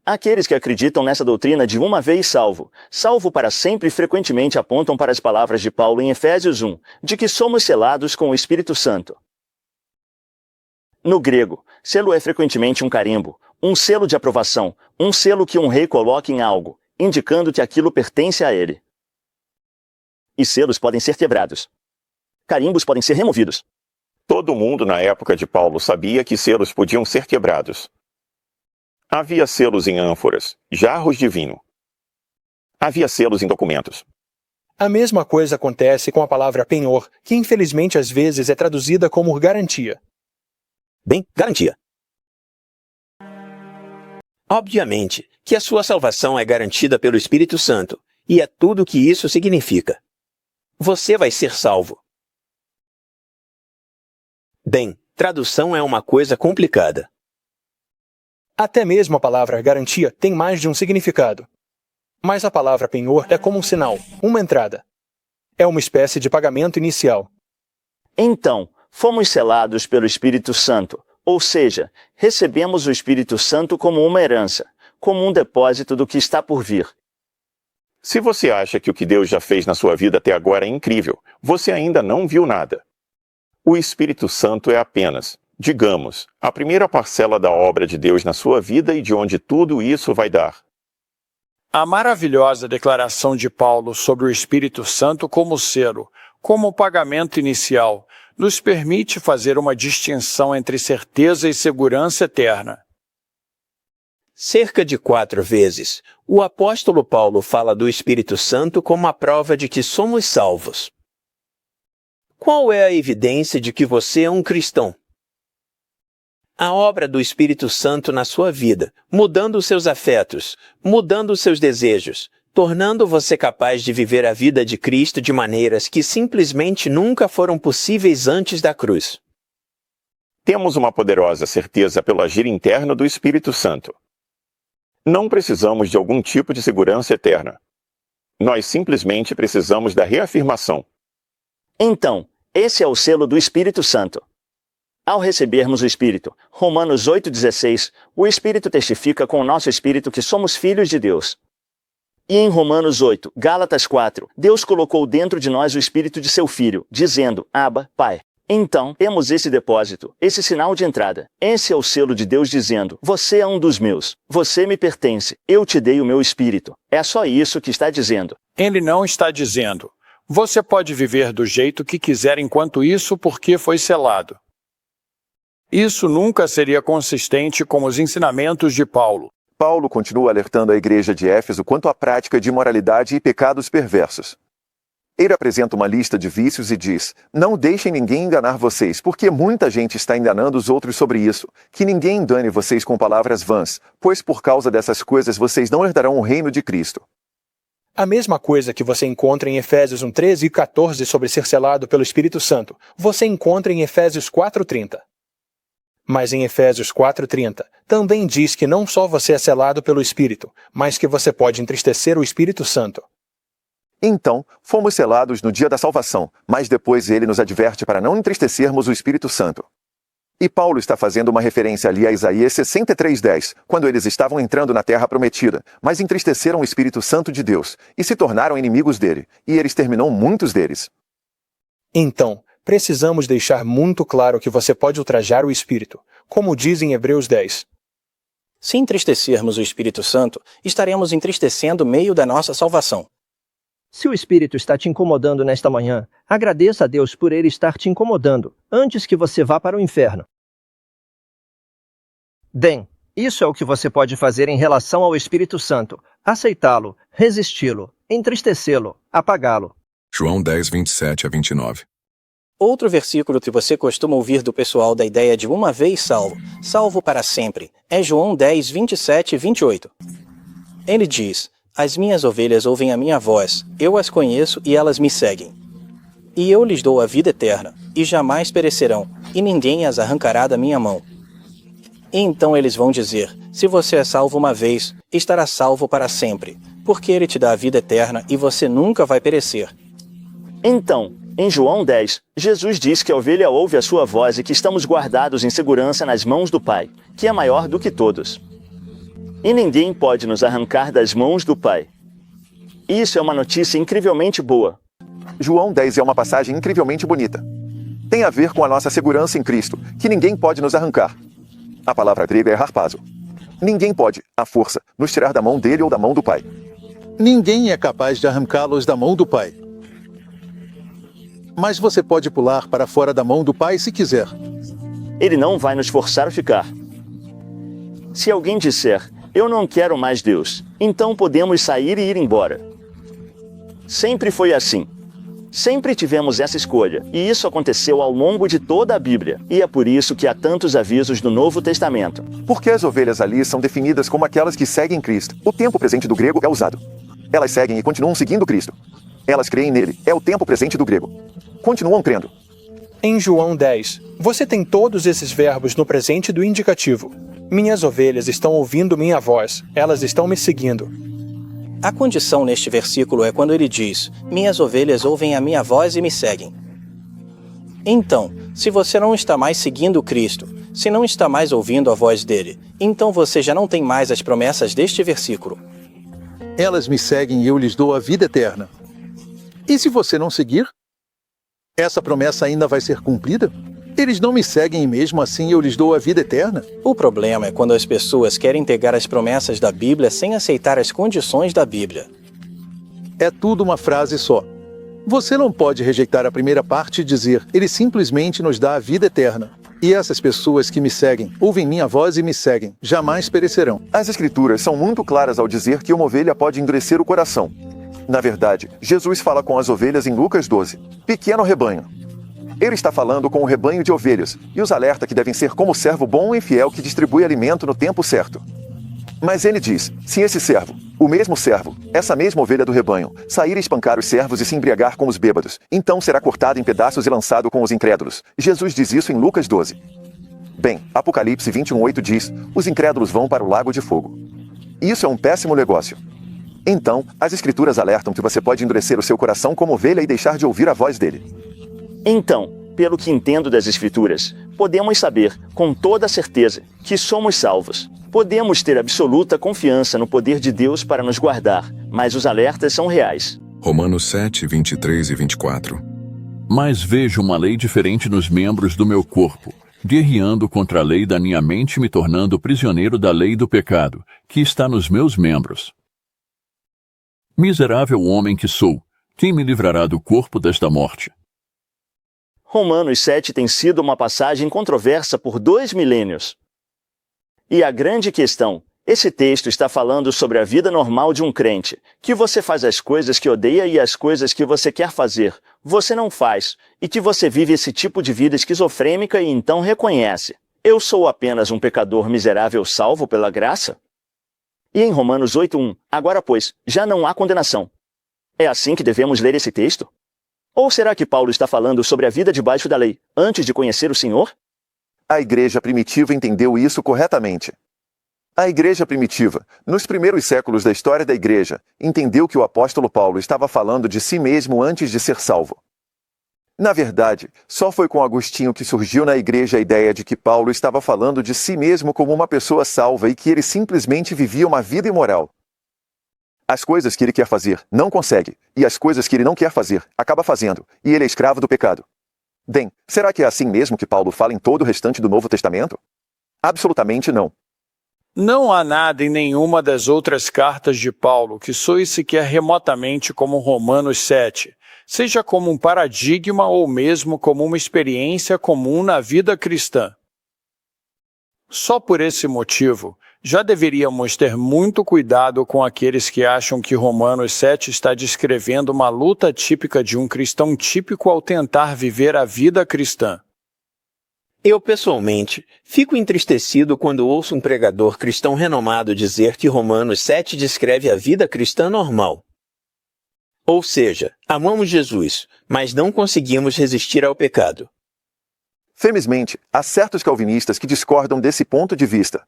Aqueles que acreditam nessa doutrina de uma vez salvo, salvo para sempre, frequentemente apontam para as palavras de Paulo em Efésios 1, de que somos selados com o Espírito Santo. No grego, selo é frequentemente um carimbo, um selo de aprovação, um selo que um rei coloca em algo, indicando que aquilo pertence a ele. E selos podem ser quebrados. Carimbos podem ser removidos. Todo mundo na época de Paulo sabia que selos podiam ser quebrados. Havia selos em ânforas, jarros de vinho. Havia selos em documentos. A mesma coisa acontece com a palavra penhor, que infelizmente às vezes é traduzida como garantia. Bem, garantia. Obviamente que a sua salvação é garantida pelo Espírito Santo, e é tudo o que isso significa. Você vai ser salvo. Bem, tradução é uma coisa complicada. Até mesmo a palavra garantia tem mais de um significado. Mas a palavra penhor é como um sinal, uma entrada. É uma espécie de pagamento inicial. Então, fomos selados pelo Espírito Santo, ou seja, recebemos o Espírito Santo como uma herança, como um depósito do que está por vir. Se você acha que o que Deus já fez na sua vida até agora é incrível, você ainda não viu nada. O Espírito Santo é apenas, digamos, a primeira parcela da obra de Deus na sua vida e de onde tudo isso vai dar. A maravilhosa declaração de Paulo sobre o Espírito Santo como selo, como pagamento inicial, nos permite fazer uma distinção entre certeza e segurança eterna. Cerca de 4 vezes, o apóstolo Paulo fala do Espírito Santo como a prova de que somos salvos. Qual é a evidência de que você é um cristão? A obra do Espírito Santo na sua vida, mudando os seus afetos, mudando os seus desejos, tornando você capaz de viver a vida de Cristo de maneiras que simplesmente nunca foram possíveis antes da cruz. Temos uma poderosa certeza pelo agir interno do Espírito Santo. Não precisamos de algum tipo de segurança eterna. Nós simplesmente precisamos da reafirmação. Então, esse é o selo do Espírito Santo. Ao recebermos o Espírito, Romanos 8,16, o Espírito testifica com o nosso espírito que somos filhos de Deus. E em Romanos 8, Gálatas 4, Deus colocou dentro de nós o Espírito de seu Filho, dizendo, Abba, Pai. Então, temos esse depósito, esse sinal de entrada. Esse é o selo de Deus dizendo, você é um dos meus, você me pertence, eu te dei o meu Espírito. É só isso que está dizendo. Ele não está dizendo, você pode viver do jeito que quiser enquanto isso porque foi selado. Isso nunca seria consistente com os ensinamentos de Paulo. Paulo continua alertando a igreja de Éfeso quanto à prática de imoralidade e pecados perversos. Ele apresenta uma lista de vícios e diz, não deixem ninguém enganar vocês, porque muita gente está enganando os outros sobre isso. Que ninguém engane vocês com palavras vãs, pois por causa dessas coisas vocês não herdarão o reino de Cristo. A mesma coisa que você encontra em Efésios 1:13 e 14 sobre ser selado pelo Espírito Santo, você encontra em Efésios 4:30. Mas em Efésios 4:30, também diz que não só você é selado pelo Espírito, mas que você pode entristecer o Espírito Santo. Então, fomos selados no dia da salvação, mas depois ele nos adverte para não entristecermos o Espírito Santo. E Paulo está fazendo uma referência ali a Isaías 63:10, quando eles estavam entrando na terra prometida, mas entristeceram o Espírito Santo de Deus, e se tornaram inimigos dele, e ele exterminou muitos deles. Então, precisamos deixar muito claro que você pode ultrajar o Espírito, como diz em Hebreus 10. Se entristecermos o Espírito Santo, estaremos entristecendo o meio da nossa salvação. Se o Espírito está te incomodando nesta manhã, agradeça a Deus por ele estar te incomodando, antes que você vá para o inferno. Bem, isso é o que você pode fazer em relação ao Espírito Santo: aceitá-lo, resisti-lo, entristecê-lo, apagá-lo. João 10, 27 a 29. Outro versículo que você costuma ouvir do pessoal da ideia de uma vez salvo, salvo para sempre, é João 10, 27 e 28. Ele diz, as minhas ovelhas ouvem a minha voz, eu as conheço e elas me seguem. E eu lhes dou a vida eterna, e jamais perecerão, e ninguém as arrancará da minha mão. E então eles vão dizer, se você é salvo uma vez, estará salvo para sempre, porque ele te dá a vida eterna e você nunca vai perecer. Então, em João 10, Jesus diz que a ovelha ouve a sua voz e que estamos guardados em segurança nas mãos do Pai, que é maior do que todos. E ninguém pode nos arrancar das mãos do Pai. Isso é uma notícia incrivelmente boa. João 10 é uma passagem incrivelmente bonita. Tem a ver com a nossa segurança em Cristo, que ninguém pode nos arrancar. A palavra grega é harpazo. Ninguém pode, à força, nos tirar da mão dele ou da mão do Pai. Ninguém é capaz de arrancá-los da mão do Pai. Mas você pode pular para fora da mão do Pai se quiser. Ele não vai nos forçar a ficar. Se alguém disser, eu não quero mais Deus, então podemos sair e ir embora. Sempre foi assim. Sempre tivemos essa escolha, e isso aconteceu ao longo de toda a Bíblia, e é por isso que há tantos avisos no Novo Testamento. Porque as ovelhas ali são definidas como aquelas que seguem Cristo. O tempo presente do grego é usado. Elas seguem e continuam seguindo Cristo. Elas creem nele, é o tempo presente do grego. Continuam crendo. Em João 10, você tem todos esses verbos no presente do indicativo. Minhas ovelhas estão ouvindo minha voz, elas estão me seguindo. A condição neste versículo é quando ele diz, minhas ovelhas ouvem a minha voz e me seguem. Então, se você não está mais seguindo Cristo, se não está mais ouvindo a voz dele, então você já não tem mais as promessas deste versículo. Elas me seguem e eu lhes dou a vida eterna. E se você não seguir? Essa promessa ainda vai ser cumprida? Eles não me seguem e mesmo assim eu lhes dou a vida eterna? O problema é quando as pessoas querem pegar as promessas da Bíblia sem aceitar as condições da Bíblia. É tudo uma frase só. Você não pode rejeitar a primeira parte e dizer, ele simplesmente nos dá a vida eterna. E essas pessoas que me seguem, ouvem minha voz e me seguem, jamais perecerão. As Escrituras são muito claras ao dizer que uma ovelha pode endurecer o coração. Na verdade, Jesus fala com as ovelhas em Lucas 12. Pequeno rebanho. Ele está falando com o rebanho de ovelhas e os alerta que devem ser como o servo bom e fiel que distribui alimento no tempo certo. Mas ele diz, se esse servo, o mesmo servo, essa mesma ovelha do rebanho, sair e espancar os servos e se embriagar com os bêbados, então será cortado em pedaços e lançado com os incrédulos. Jesus diz isso em Lucas 12. Bem, Apocalipse 21:8 diz, os incrédulos vão para o lago de fogo. Isso é um péssimo negócio. Então, as Escrituras alertam que você pode endurecer o seu coração como ovelha e deixar de ouvir a voz dele. Então, pelo que entendo das Escrituras, podemos saber, com toda certeza, que somos salvos. Podemos ter absoluta confiança no poder de Deus para nos guardar, mas os alertas são reais. Romanos 7, 23 e 24. Mas vejo uma lei diferente nos membros do meu corpo, guerreando contra a lei da minha mente, me tornando prisioneiro da lei do pecado, que está nos meus membros. Miserável homem que sou, quem me livrará do corpo desta morte? Romanos 7 tem sido uma passagem controversa por 2 milênios. E a grande questão, esse texto está falando sobre a vida normal de um crente, que você faz as coisas que odeia e as coisas que você quer fazer, você não faz, e que você vive esse tipo de vida esquizofrênica e então reconhece: eu sou apenas um pecador miserável salvo pela graça? E em Romanos 8:1, agora pois, já não há condenação. É assim que devemos ler esse texto? Ou será que Paulo está falando sobre a vida debaixo da lei, antes de conhecer o Senhor? A igreja primitiva entendeu isso corretamente. A igreja primitiva, nos primeiros séculos da história da igreja, entendeu que o apóstolo Paulo estava falando de si mesmo antes de ser salvo. Na verdade, só foi com Agostinho que surgiu na igreja a ideia de que Paulo estava falando de si mesmo como uma pessoa salva e que ele simplesmente vivia uma vida imoral. As coisas que ele quer fazer, não consegue, e as coisas que ele não quer fazer, acaba fazendo, e ele é escravo do pecado. Bem, será que é assim mesmo que Paulo fala em todo o restante do Novo Testamento? Absolutamente não. Não há nada em nenhuma das outras cartas de Paulo que soe sequer remotamente como Romanos 7, seja como um paradigma ou mesmo como uma experiência comum na vida cristã. Só por esse motivo, já deveríamos ter muito cuidado com aqueles que acham que Romanos 7 está descrevendo uma luta típica de um cristão típico ao tentar viver a vida cristã. Eu, pessoalmente, fico entristecido quando ouço um pregador cristão renomado dizer que Romanos 7 descreve a vida cristã normal. Ou seja, amamos Jesus, mas não conseguimos resistir ao pecado. Felizmente, há certos calvinistas que discordam desse ponto de vista.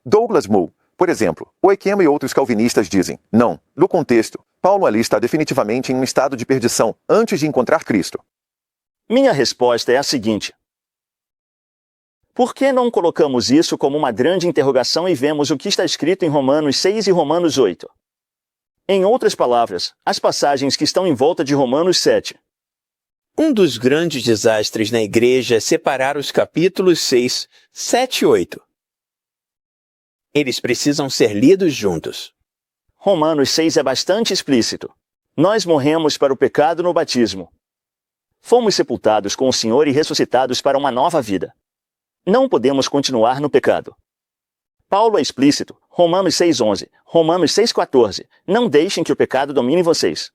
Douglas Moo, por exemplo, Oikema e outros calvinistas dizem: não, no contexto, Paulo ali está definitivamente em um estado de perdição antes de encontrar Cristo. Minha resposta é a seguinte: por que não colocamos isso como uma grande interrogação e vemos o que está escrito em Romanos 6 e Romanos 8? Em outras palavras, as passagens que estão em volta de Romanos 7. Um dos grandes desastres na igreja é separar os capítulos 6, 7 e 8. Eles precisam ser lidos juntos. Romanos 6 é bastante explícito. Nós morremos para o pecado no batismo. Fomos sepultados com o Senhor e ressuscitados para uma nova vida. Não podemos continuar no pecado. Paulo é explícito. Romanos 6:11, Romanos 6:14. Não deixem que o pecado domine vocês.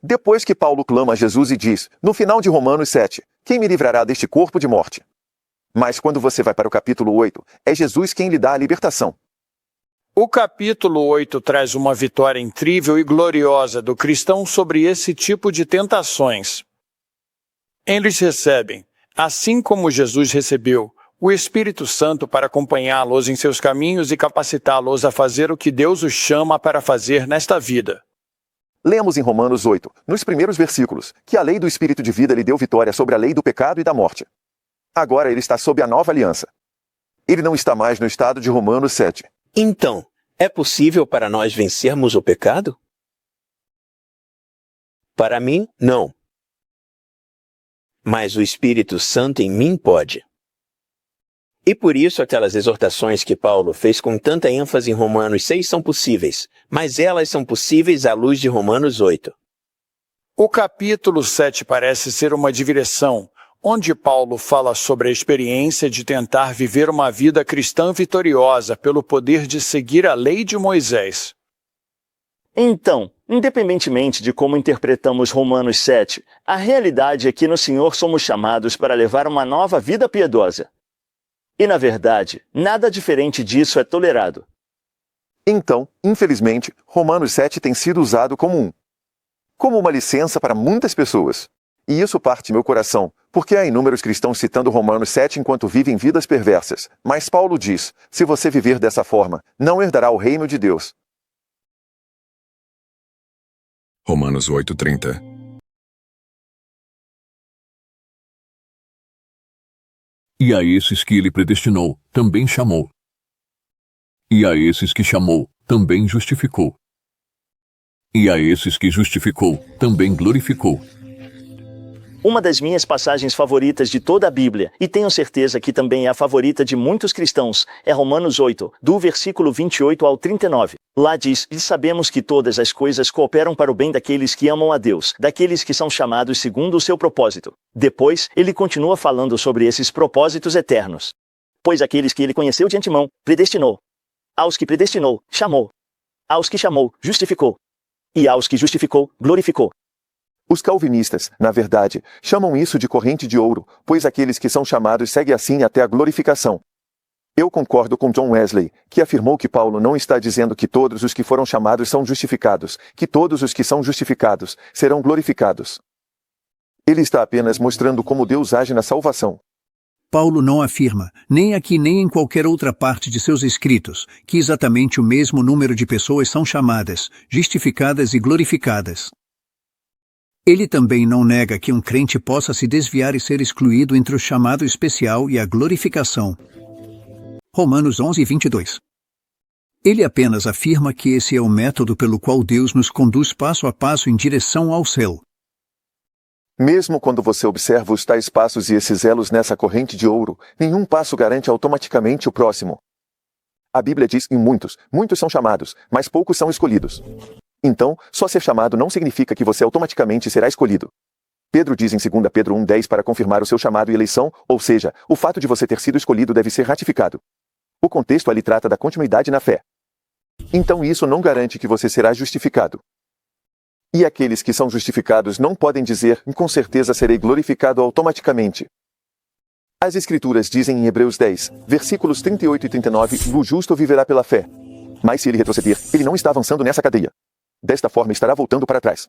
Depois que Paulo clama a Jesus e diz, no final de Romanos 7, quem me livrará deste corpo de morte? Mas quando você vai para o capítulo 8, é Jesus quem lhe dá a libertação. O capítulo 8 traz uma vitória incrível e gloriosa do cristão sobre esse tipo de tentações. Eles recebem, assim como Jesus recebeu, o Espírito Santo para acompanhá-los em seus caminhos e capacitá-los a fazer o que Deus os chama para fazer nesta vida. Lemos em Romanos 8, nos primeiros versículos, que a lei do Espírito de vida lhe deu vitória sobre a lei do pecado e da morte. Agora ele está sob a nova aliança. Ele não está mais no estado de Romanos 7. Então, é possível para nós vencermos o pecado? Para mim, não. Mas o Espírito Santo em mim pode. E por isso aquelas exortações que Paulo fez com tanta ênfase em Romanos 6 são possíveis, mas elas são possíveis à luz de Romanos 8. O capítulo 7 parece ser uma digressão, onde Paulo fala sobre a experiência de tentar viver uma vida cristã vitoriosa pelo poder de seguir a lei de Moisés. Então, independentemente de como interpretamos Romanos 7, a realidade é que no Senhor somos chamados para levar uma nova vida piedosa. E na verdade, nada diferente disso é tolerado. Então, infelizmente, Romanos 7 tem sido usado como uma licença para muitas pessoas. E isso parte meu coração, porque há inúmeros cristãos citando Romanos 7 enquanto vivem vidas perversas. Mas Paulo diz, se você viver dessa forma, não herdará o reino de Deus. Romanos 8:30. E a esses que ele predestinou, também chamou. E a esses que chamou, também justificou. E a esses que justificou, também glorificou. Uma das minhas passagens favoritas de toda a Bíblia, e tenho certeza que também é a favorita de muitos cristãos, é Romanos 8, do versículo 28 ao 39. Lá diz: "E sabemos que todas as coisas cooperam para o bem daqueles que amam a Deus, daqueles que são chamados segundo o seu propósito." Depois, ele continua falando sobre esses propósitos eternos. "Pois aqueles que ele conheceu de antemão, predestinou. Aos que predestinou, chamou. Aos que chamou, justificou. E aos que justificou, glorificou." Os calvinistas, na verdade, chamam isso de corrente de ouro, pois aqueles que são chamados seguem assim até a glorificação. Eu concordo com John Wesley, que afirmou que Paulo não está dizendo que todos os que foram chamados são justificados, que todos os que são justificados serão glorificados. Ele está apenas mostrando como Deus age na salvação. Paulo não afirma, nem aqui nem em qualquer outra parte de seus escritos, que exatamente o mesmo número de pessoas são chamadas, justificadas e glorificadas. Ele também não nega que um crente possa se desviar e ser excluído entre o chamado especial e a glorificação. Romanos 11, 22. Ele apenas afirma que esse é o método pelo qual Deus nos conduz passo a passo em direção ao céu. Mesmo quando você observa os tais passos e esses elos nessa corrente de ouro, nenhum passo garante automaticamente o próximo. A Bíblia diz que muitos são chamados, mas poucos são escolhidos. Então, só ser chamado não significa que você automaticamente será escolhido. Pedro diz em 2 Pedro 1,10 para confirmar o seu chamado e eleição, ou seja, o fato de você ter sido escolhido deve ser ratificado. O contexto ali trata da continuidade na fé. Então isso não garante que você será justificado. E aqueles que são justificados não podem dizer, com certeza serei glorificado automaticamente. As Escrituras dizem em Hebreus 10, versículos 38 e 39, o justo viverá pela fé. Mas se ele retroceder, ele não está avançando nessa cadeia. Desta forma estará voltando para trás.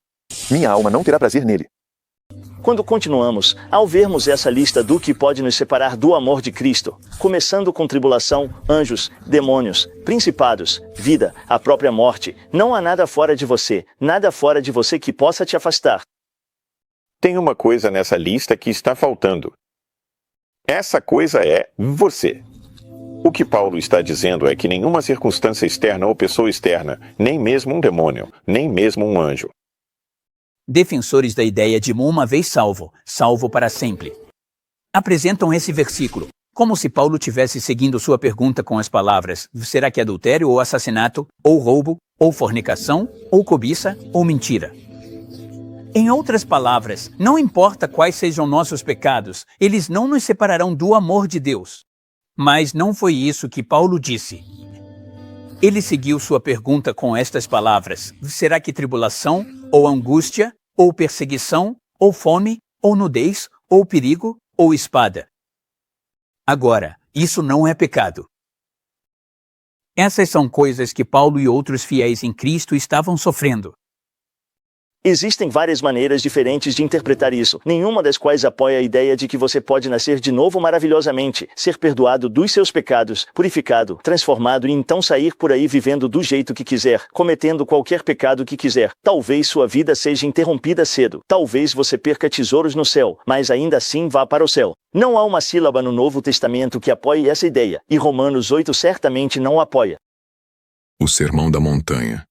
Minha alma não terá prazer nele. Quando continuamos, ao vermos essa lista do que pode nos separar do amor de Cristo, começando com tribulação, anjos, demônios, principados, vida, a própria morte, não há nada fora de você que possa te afastar. Tem uma coisa nessa lista que está faltando. Essa coisa é você. O que Paulo está dizendo é que nenhuma circunstância externa ou pessoa externa, nem mesmo um demônio, nem mesmo um anjo. Defensores da ideia de uma vez salvo, salvo para sempre, apresentam esse versículo como se Paulo tivesse seguindo sua pergunta com as palavras: será que adultério ou assassinato, ou roubo, ou fornicação, ou cobiça, ou mentira? Em outras palavras, não importa quais sejam nossos pecados, eles não nos separarão do amor de Deus. Mas não foi isso que Paulo disse. Ele seguiu sua pergunta com estas palavras: será que tribulação, ou angústia, ou perseguição, ou fome, ou nudez, ou perigo, ou espada? Agora, isso não é pecado. Essas são coisas que Paulo e outros fiéis em Cristo estavam sofrendo. Existem várias maneiras diferentes de interpretar isso, nenhuma das quais apoia a ideia de que você pode nascer de novo maravilhosamente, ser perdoado dos seus pecados, purificado, transformado e então sair por aí vivendo do jeito que quiser, cometendo qualquer pecado que quiser. Talvez sua vida seja interrompida cedo, talvez você perca tesouros no céu, mas ainda assim vá para o céu. Não há uma sílaba no Novo Testamento que apoie essa ideia, e Romanos 8 certamente não apoia. O Sermão da Montanha.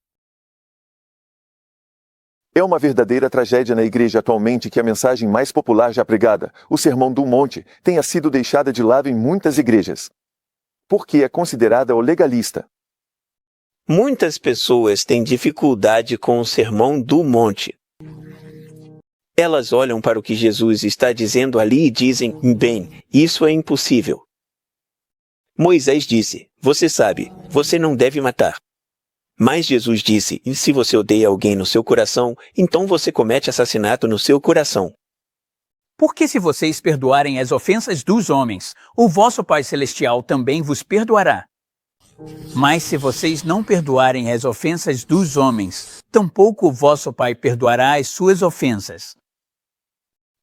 É uma verdadeira tragédia na igreja atualmente que a mensagem mais popular já pregada, o Sermão do Monte, tenha sido deixada de lado em muitas igrejas. Porque é considerada o legalista. Muitas pessoas têm dificuldade com o Sermão do Monte. Elas olham para o que Jesus está dizendo ali e dizem: bem, isso é impossível. Moisés disse: você sabe, você não deve matar. Mas Jesus disse: e se você odeia alguém no seu coração, então você comete assassinato no seu coração. Porque se vocês perdoarem as ofensas dos homens, o vosso Pai Celestial também vos perdoará. Mas se vocês não perdoarem as ofensas dos homens, tampouco o vosso Pai perdoará as suas ofensas.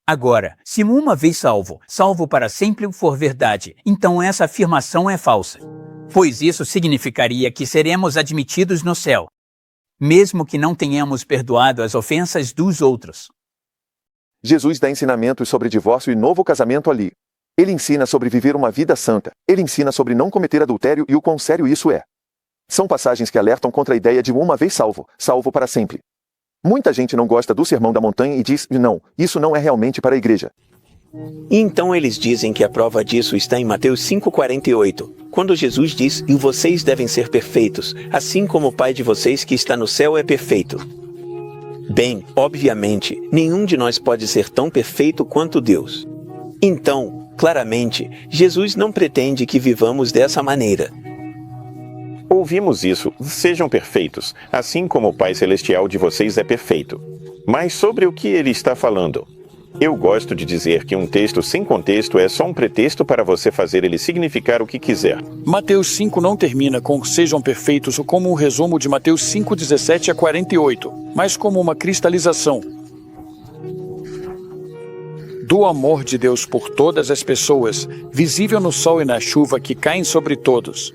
Agora, se uma vez salvo, salvo para sempre for verdade, então essa afirmação é falsa. Pois isso significaria que seremos admitidos no céu, mesmo que não tenhamos perdoado as ofensas dos outros. Jesus dá ensinamentos sobre divórcio e novo casamento ali. Ele ensina sobre viver uma vida santa. Ele ensina sobre não cometer adultério e o quão sério isso é. São passagens que alertam contra a ideia de uma vez salvo, salvo para sempre. Muita gente não gosta do Sermão da Montanha e diz, não, isso não é realmente para a igreja. E então eles dizem que a prova disso está em Mateus 5,48, quando Jesus diz, e vocês devem ser perfeitos, assim como o Pai de vocês que está no céu é perfeito. Bem, obviamente, nenhum de nós pode ser tão perfeito quanto Deus. Então, claramente, Jesus não pretende que vivamos dessa maneira. Ouvimos isso, sejam perfeitos, assim como o Pai Celestial de vocês é perfeito. Mas sobre o que ele está falando? Eu gosto de dizer que um texto sem contexto é só um pretexto para você fazer ele significar o que quiser. Mateus 5 não termina com sejam perfeitos ou como um resumo de Mateus 5:17 a 48, mas como uma cristalização do amor de Deus por todas as pessoas, visível no sol e na chuva que caem sobre todos.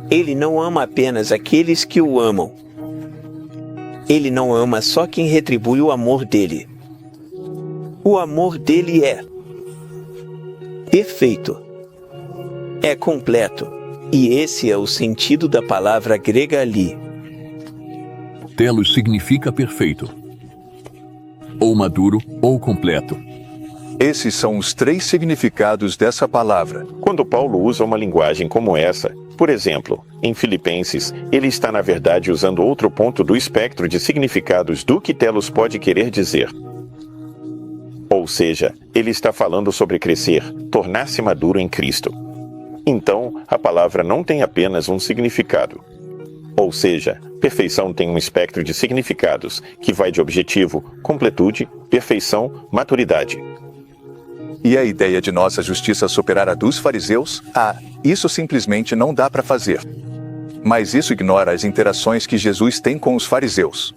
Ele não ama apenas aqueles que o amam. Ele não ama só quem retribui o amor dele. O amor dele é perfeito, é completo, e esse é o sentido da palavra grega ali. Telos significa perfeito, ou maduro ou completo. Esses são os 3 significados dessa palavra. Quando Paulo usa uma linguagem como essa, por exemplo, em Filipenses, ele está na verdade usando outro ponto do espectro de significados do que telos pode querer dizer. Ou seja, ele está falando sobre crescer, tornar-se maduro em Cristo. Então, a palavra não tem apenas um significado. Ou seja, perfeição tem um espectro de significados, que vai de objetivo, completude, perfeição, maturidade. E a ideia de nossa justiça superar a dos fariseus? Isso simplesmente não dá para fazer. Mas isso ignora as interações que Jesus tem com os fariseus.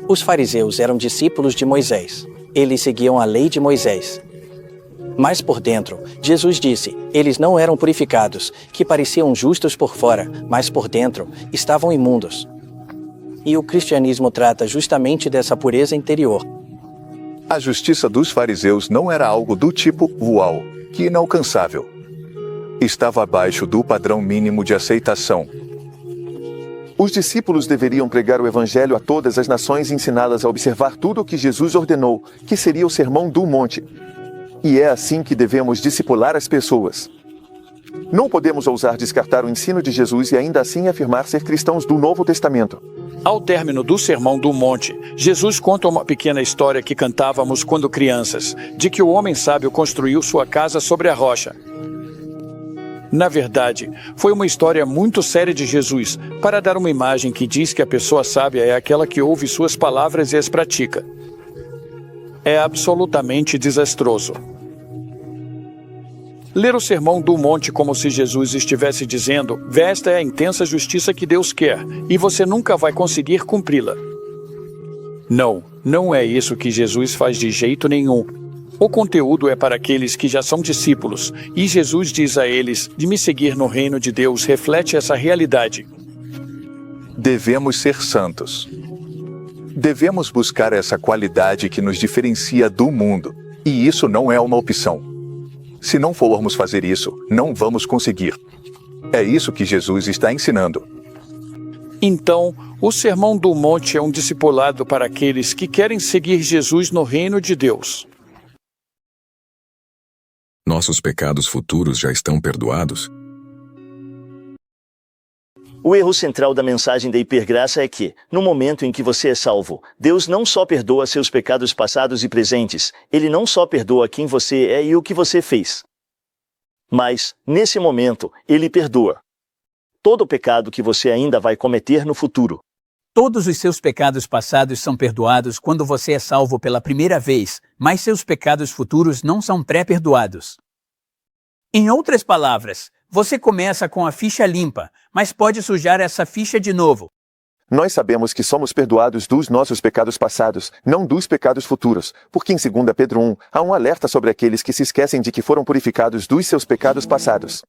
Os fariseus eram discípulos de Moisés. Eles seguiam a lei de Moisés. Mas por dentro, Jesus disse, eles não eram purificados, que pareciam justos por fora, mas por dentro estavam imundos. E o cristianismo trata justamente dessa pureza interior. A justiça dos fariseus não era algo do tipo, uau, que inalcançável. Estava abaixo do padrão mínimo de aceitação. Os discípulos deveriam pregar o evangelho a todas as nações e ensiná-las a observar tudo o que Jesus ordenou, que seria o Sermão do Monte. E é assim que devemos discipular as pessoas. Não podemos ousar descartar o ensino de Jesus e ainda assim afirmar ser cristãos do Novo Testamento. Ao término do Sermão do Monte, Jesus conta uma pequena história que cantávamos quando crianças, de que o homem sábio construiu sua casa sobre a rocha. Na verdade, foi uma história muito séria de Jesus, para dar uma imagem que diz que a pessoa sábia é aquela que ouve suas palavras e as pratica. É absolutamente desastroso. Ler o Sermão do Monte como se Jesus estivesse dizendo, esta é a intensa justiça que Deus quer, e você nunca vai conseguir cumpri-la. Não, não é isso que Jesus faz de jeito nenhum. O conteúdo é para aqueles que já são discípulos, e Jesus diz a eles, de me seguir no reino de Deus reflete essa realidade. Devemos ser santos. Devemos buscar essa qualidade que nos diferencia do mundo, e isso não é uma opção. Se não formos fazer isso, não vamos conseguir. É isso que Jesus está ensinando. Então, o Sermão do Monte é um discipulado para aqueles que querem seguir Jesus no reino de Deus. Nossos pecados futuros já estão perdoados? O erro central da mensagem da hipergraça é que, no momento em que você é salvo, Deus não só perdoa seus pecados passados e presentes, Ele não só perdoa quem você é e o que você fez. Mas, nesse momento, Ele perdoa todo o pecado que você ainda vai cometer no futuro. Todos os seus pecados passados são perdoados quando você é salvo pela primeira vez, mas seus pecados futuros não são pré-perdoados. Em outras palavras, você começa com a ficha limpa, mas pode sujar essa ficha de novo. Nós sabemos que somos perdoados dos nossos pecados passados, não dos pecados futuros, porque em 2 Pedro 1, há um alerta sobre aqueles que se esquecem de que foram purificados dos seus pecados passados.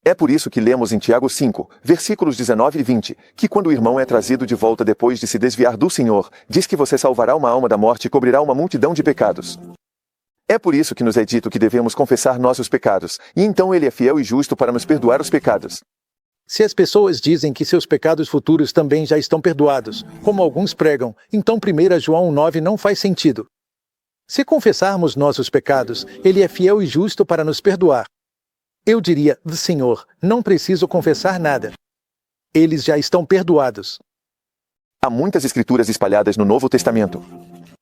É por isso que lemos em Tiago 5, versículos 19 e 20, que quando o irmão é trazido de volta depois de se desviar do Senhor, diz que você salvará uma alma da morte e cobrirá uma multidão de pecados. É por isso que nos é dito que devemos confessar nossos pecados, e então Ele é fiel e justo para nos perdoar os pecados. Se as pessoas dizem que seus pecados futuros também já estão perdoados, como alguns pregam, então 1 João 9 não faz sentido. Se confessarmos nossos pecados, Ele é fiel e justo para nos perdoar. Eu diria, Senhor, não preciso confessar nada. Eles já estão perdoados. Há muitas escrituras espalhadas no Novo Testamento.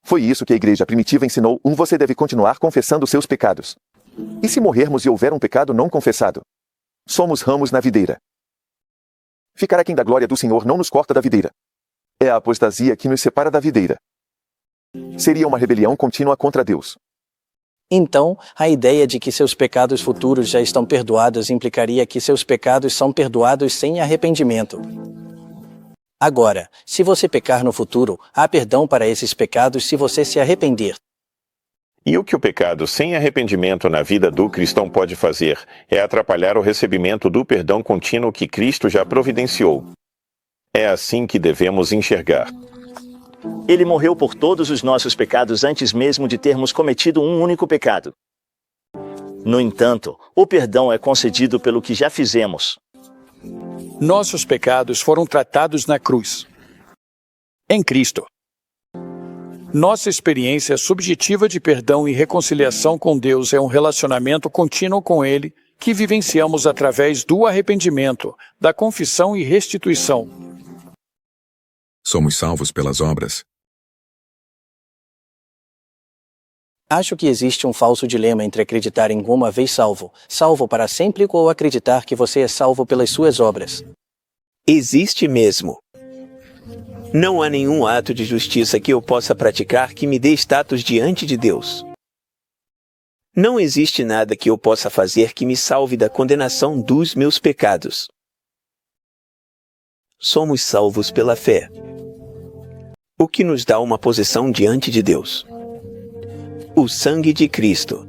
Foi isso que a igreja primitiva ensinou. Você deve continuar confessando seus pecados. E se morrermos e houver um pecado não confessado? Somos ramos na videira. Ficará quem da glória do Senhor não nos corta da videira. É a apostasia que nos separa da videira. Seria uma rebelião contínua contra Deus. Então, a ideia de que seus pecados futuros já estão perdoados implicaria que seus pecados são perdoados sem arrependimento. Agora, se você pecar no futuro, há perdão para esses pecados se você se arrepender. E o que o pecado sem arrependimento na vida do cristão pode fazer é atrapalhar o recebimento do perdão contínuo que Cristo já providenciou. É assim que devemos enxergar. Ele morreu por todos os nossos pecados antes mesmo de termos cometido um único pecado. No entanto, o perdão é concedido pelo que já fizemos. Nossos pecados foram tratados na cruz. Em Cristo. Nossa experiência subjetiva de perdão e reconciliação com Deus é um relacionamento contínuo com Ele que vivenciamos através do arrependimento, da confissão e restituição. Somos salvos pelas obras? Acho que existe um falso dilema entre acreditar em uma vez salvo, salvo para sempre, ou acreditar que você é salvo pelas suas obras. Existe mesmo. Não há nenhum ato de justiça que eu possa praticar que me dê status diante de Deus. Não existe nada que eu possa fazer que me salve da condenação dos meus pecados. Somos salvos pela fé, o que nos dá uma posição diante de Deus. O sangue de Cristo.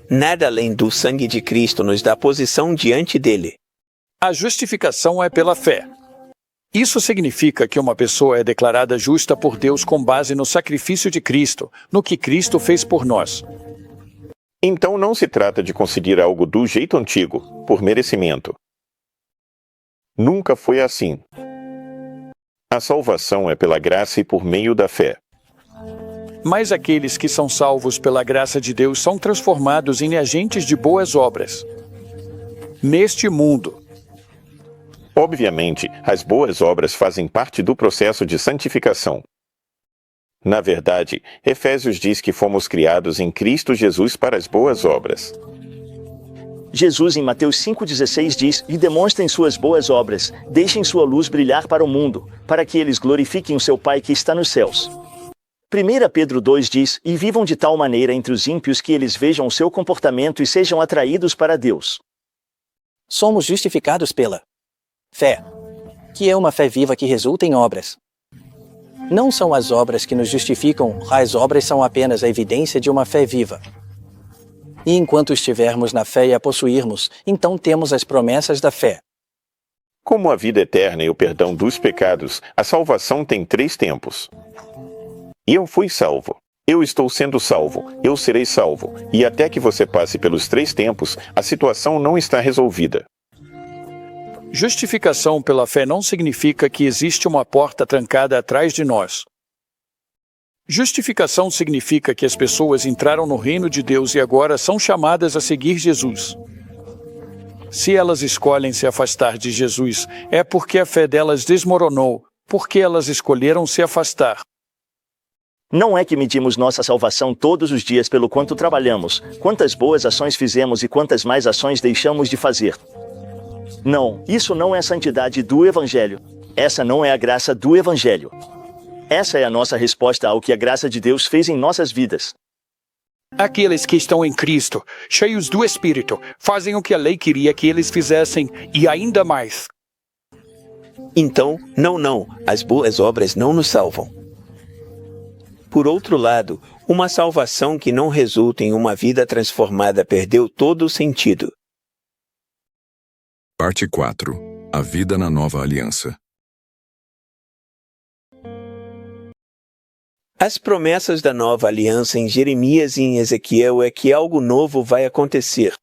Nada além do sangue de Cristo nos dá posição diante dele. A justificação é pela fé. Isso significa que uma pessoa é declarada justa por Deus com base no sacrifício de Cristo, no que Cristo fez por nós. Então não se trata de conseguir algo do jeito antigo, por merecimento. Nunca foi assim. A salvação é pela graça e por meio da fé. Mas aqueles que são salvos pela graça de Deus são transformados em agentes de boas obras. Neste mundo. Obviamente, as boas obras fazem parte do processo de santificação. Na verdade, Efésios diz que fomos criados em Cristo Jesus para as boas obras. Jesus em Mateus 5,16 diz, e demonstrem suas boas obras, deixem sua luz brilhar para o mundo, para que eles glorifiquem o seu Pai que está nos céus. 1 Pedro 2 diz, e vivam de tal maneira entre os ímpios que eles vejam o seu comportamento e sejam atraídos para Deus. Somos justificados pela fé, que é uma fé viva que resulta em obras. Não são as obras que nos justificam, as obras são apenas a evidência de uma fé viva. E enquanto estivermos na fé e a possuirmos, então temos as promessas da fé. Como a vida eterna e o perdão dos pecados, a salvação tem 3 tempos. Eu fui salvo. Eu estou sendo salvo. Eu serei salvo. E até que você passe pelos 3 tempos, a situação não está resolvida. Justificação pela fé não significa que existe uma porta trancada atrás de nós. Justificação significa que as pessoas entraram no reino de Deus e agora são chamadas a seguir Jesus. Se elas escolhem se afastar de Jesus, é porque a fé delas desmoronou, porque elas escolheram se afastar. Não é que medimos nossa salvação todos os dias pelo quanto trabalhamos, quantas boas ações fizemos e quantas mais ações deixamos de fazer. Não, isso não é a santidade do Evangelho. Essa não é a graça do Evangelho. Essa é a nossa resposta ao que a graça de Deus fez em nossas vidas. Aqueles que estão em Cristo, cheios do Espírito, fazem o que a lei queria que eles fizessem e ainda mais. Então, não, as boas obras não nos salvam. Por outro lado, uma salvação que não resulta em uma vida transformada perdeu todo o sentido. Parte 4. A vida na nova aliança. As promessas da nova aliança em Jeremias e em Ezequiel é que algo novo vai acontecer.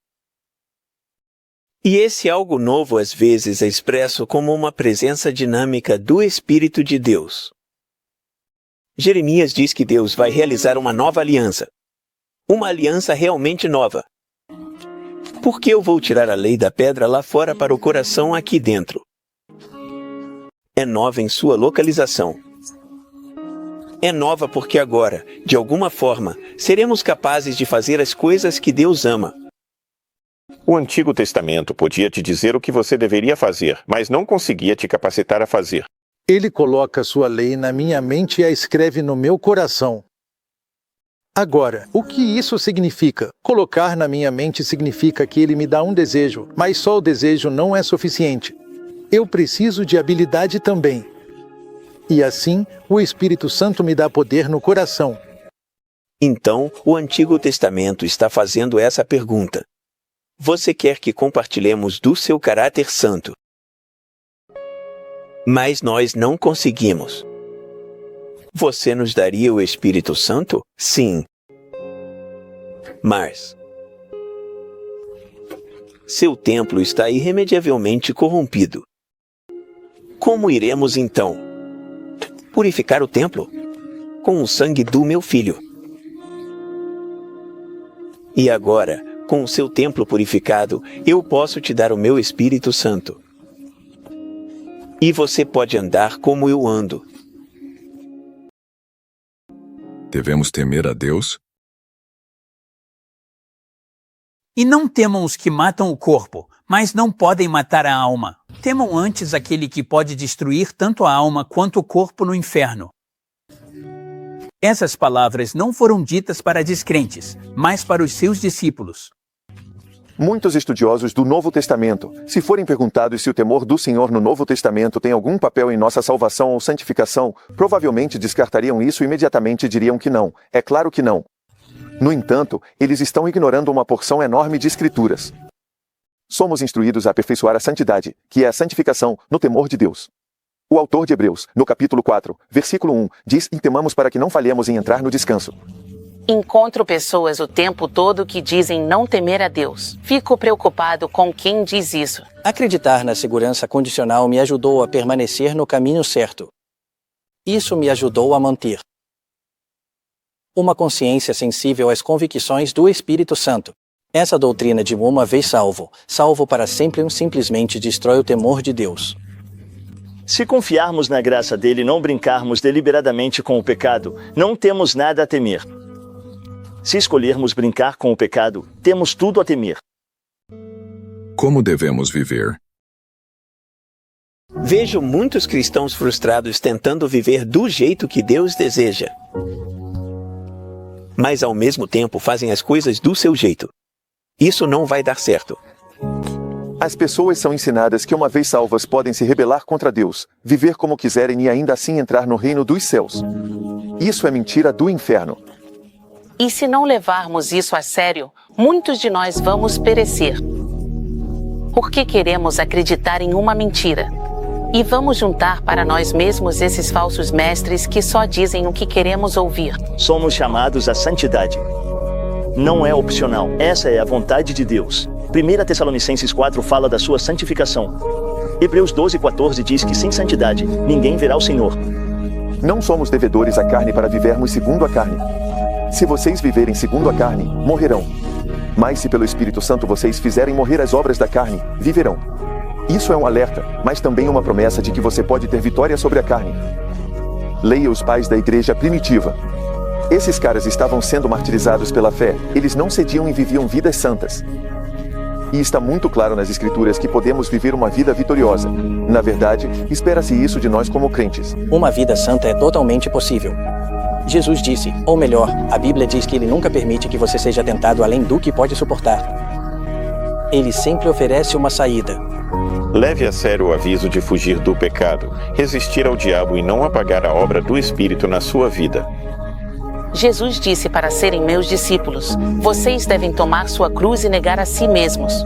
E esse algo novo às vezes é expresso como uma presença dinâmica do Espírito de Deus. Jeremias diz que Deus vai realizar uma nova aliança. Uma aliança realmente nova. Por que eu vou tirar a lei da pedra lá fora para o coração aqui dentro? É nova em sua localização. É nova porque agora, de alguma forma, seremos capazes de fazer as coisas que Deus ama. O Antigo Testamento podia te dizer o que você deveria fazer, mas não conseguia te capacitar a fazer. Ele coloca sua lei na minha mente e a escreve no meu coração. Agora, o que isso significa? Colocar na minha mente significa que ele me dá um desejo, mas só o desejo não é suficiente. Eu preciso de habilidade também. E assim, o Espírito Santo me dá poder no coração. Então, o Antigo Testamento está fazendo essa pergunta. Você quer que compartilhemos do seu caráter santo? Mas nós não conseguimos. Você nos daria o Espírito Santo? Sim. Mas seu templo está irremediavelmente corrompido. Como iremos então purificar o templo? Com o sangue do meu filho. E agora, com o seu templo purificado, eu posso te dar o meu Espírito Santo. E você pode andar como eu ando. Devemos temer a Deus? E não temam os que matam o corpo, mas não podem matar a alma. Temam antes aquele que pode destruir tanto a alma quanto o corpo no inferno. Essas palavras não foram ditas para descrentes, mas para os seus discípulos. Muitos estudiosos do Novo Testamento, se forem perguntados se o temor do Senhor no Novo Testamento tem algum papel em nossa salvação ou santificação, provavelmente descartariam isso imediatamente e diriam que não. É claro que não. No entanto, eles estão ignorando uma porção enorme de escrituras. Somos instruídos a aperfeiçoar a santidade, que é a santificação, no temor de Deus. O autor de Hebreus, no capítulo 4, versículo 1, diz: "E temamos para que não falhemos em entrar no descanso." Encontro pessoas o tempo todo que dizem não temer a Deus. Fico preocupado com quem diz isso. Acreditar na segurança condicional me ajudou a permanecer no caminho certo. Isso me ajudou a manter uma consciência sensível às convicções do Espírito Santo. Essa doutrina de uma vez salvo, salvo para sempre, simplesmente destrói o temor de Deus. Se confiarmos na graça dele e não brincarmos deliberadamente com o pecado, não temos nada a temer. Se escolhermos brincar com o pecado, temos tudo a temer. Como devemos viver? Vejo muitos cristãos frustrados tentando viver do jeito que Deus deseja. Mas ao mesmo tempo fazem as coisas do seu jeito. Isso não vai dar certo. As pessoas são ensinadas que uma vez salvas podem se rebelar contra Deus, viver como quiserem e ainda assim entrar no reino dos céus. Isso é mentira do inferno. E se não levarmos isso a sério, muitos de nós vamos perecer. Porque queremos acreditar em uma mentira. E vamos juntar para nós mesmos esses falsos mestres que só dizem o que queremos ouvir. Somos chamados à santidade. Não é opcional. Essa é a vontade de Deus. 1 Tessalonicenses 4 fala da sua santificação. Hebreus 12:14 diz que sem santidade, ninguém verá o Senhor. Não somos devedores à carne para vivermos segundo a carne. Se vocês viverem segundo a carne, morrerão. Mas se pelo Espírito Santo vocês fizerem morrer as obras da carne, viverão. Isso é um alerta, mas também uma promessa de que você pode ter vitória sobre a carne. Leia os pais da igreja primitiva. Esses caras estavam sendo martirizados pela fé, eles não cediam e viviam vidas santas. E está muito claro nas Escrituras que podemos viver uma vida vitoriosa. Na verdade, espera-se isso de nós como crentes. Uma vida santa é totalmente possível. Jesus disse, ou melhor, a Bíblia diz que ele nunca permite que você seja tentado além do que pode suportar. Ele sempre oferece uma saída. Leve a sério o aviso de fugir do pecado, resistir ao diabo e não apagar a obra do Espírito na sua vida. Jesus disse para serem meus discípulos, vocês devem tomar sua cruz e negar a si mesmos.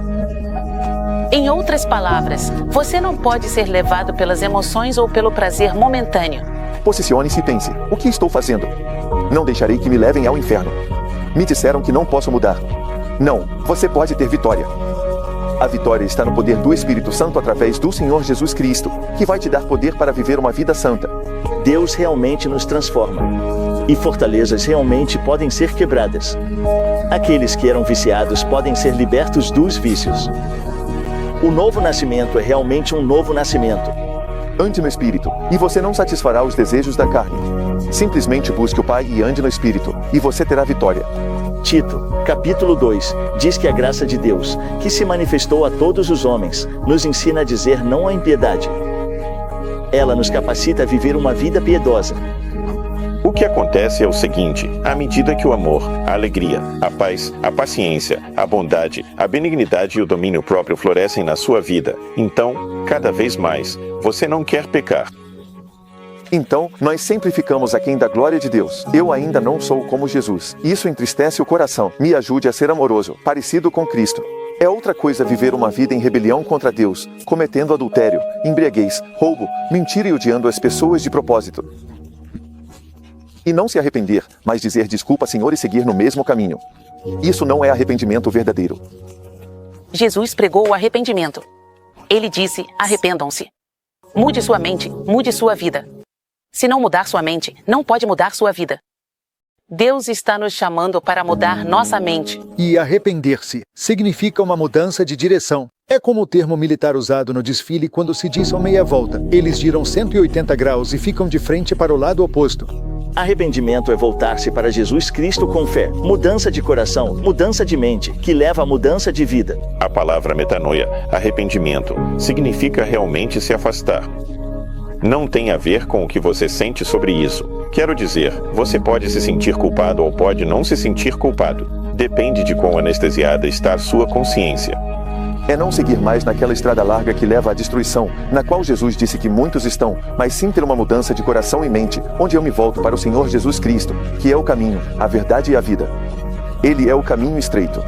Em outras palavras, você não pode ser levado pelas emoções ou pelo prazer momentâneo. Posicione-se e pense, o que estou fazendo? Não deixarei que me levem ao inferno. Me disseram que não posso mudar. Não, você pode ter vitória. A vitória está no poder do Espírito Santo através do Senhor Jesus Cristo, que vai te dar poder para viver uma vida santa. Deus realmente nos transforma. E fortalezas realmente podem ser quebradas. Aqueles que eram viciados podem ser libertos dos vícios. O novo nascimento é realmente um novo nascimento. Ande no Espírito, e você não satisfará os desejos da carne. Simplesmente busque o Pai e ande no Espírito, e você terá vitória. Tito, capítulo 2, diz que a graça de Deus, que se manifestou a todos os homens, nos ensina a dizer não à impiedade. Ela nos capacita a viver uma vida piedosa. O que acontece é o seguinte: à medida que o amor, a alegria, a paz, a paciência, a bondade, a benignidade e o domínio próprio florescem na sua vida, então, cada vez mais, você não quer pecar. Então, nós sempre ficamos aquém da glória de Deus. Eu ainda não sou como Jesus. Isso entristece o coração. Me ajude a ser amoroso, parecido com Cristo. É outra coisa viver uma vida em rebelião contra Deus, cometendo adultério, embriaguez, roubo, mentira e odiando as pessoas de propósito. E não se arrepender, mas dizer desculpa, Senhor, e seguir no mesmo caminho. Isso não é arrependimento verdadeiro. Jesus pregou o arrependimento. Ele disse: arrependam-se. Mude sua mente, mude sua vida. Se não mudar sua mente, não pode mudar sua vida. Deus está nos chamando para mudar nossa mente. E arrepender-se significa uma mudança de direção. É como o termo militar usado no desfile quando se diz ao meia volta. Eles giram 180 graus e ficam de frente para o lado oposto. Arrependimento é voltar-se para Jesus Cristo com fé. Mudança de coração, mudança de mente, que leva à mudança de vida. A palavra metanoia, arrependimento, significa realmente se afastar. Não tem a ver com o que você sente sobre isso. Quero dizer, você pode se sentir culpado ou pode não se sentir culpado. Depende de quão anestesiada está a sua consciência. É não seguir mais naquela estrada larga que leva à destruição, na qual Jesus disse que muitos estão, mas sim ter uma mudança de coração e mente, onde eu me volto para o Senhor Jesus Cristo, que é o caminho, a verdade e a vida. Ele é o caminho estreito.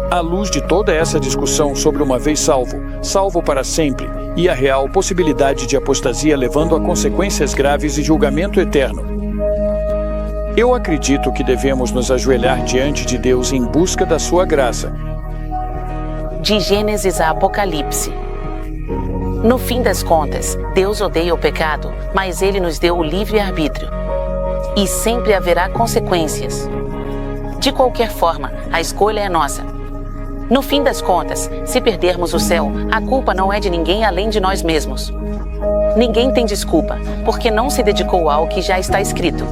À luz de toda essa discussão sobre uma vez salvo, salvo para sempre, e a real possibilidade de apostasia levando a consequências graves e julgamento eterno, eu acredito que devemos nos ajoelhar diante de Deus em busca da sua graça. De Gênesis a Apocalipse. No fim das contas, Deus odeia o pecado, mas Ele nos deu o livre-arbítrio. E sempre haverá consequências. De qualquer forma, a escolha é nossa. No fim das contas, se perdermos o céu, a culpa não é de ninguém além de nós mesmos. Ninguém tem desculpa, porque não se dedicou ao que já está escrito.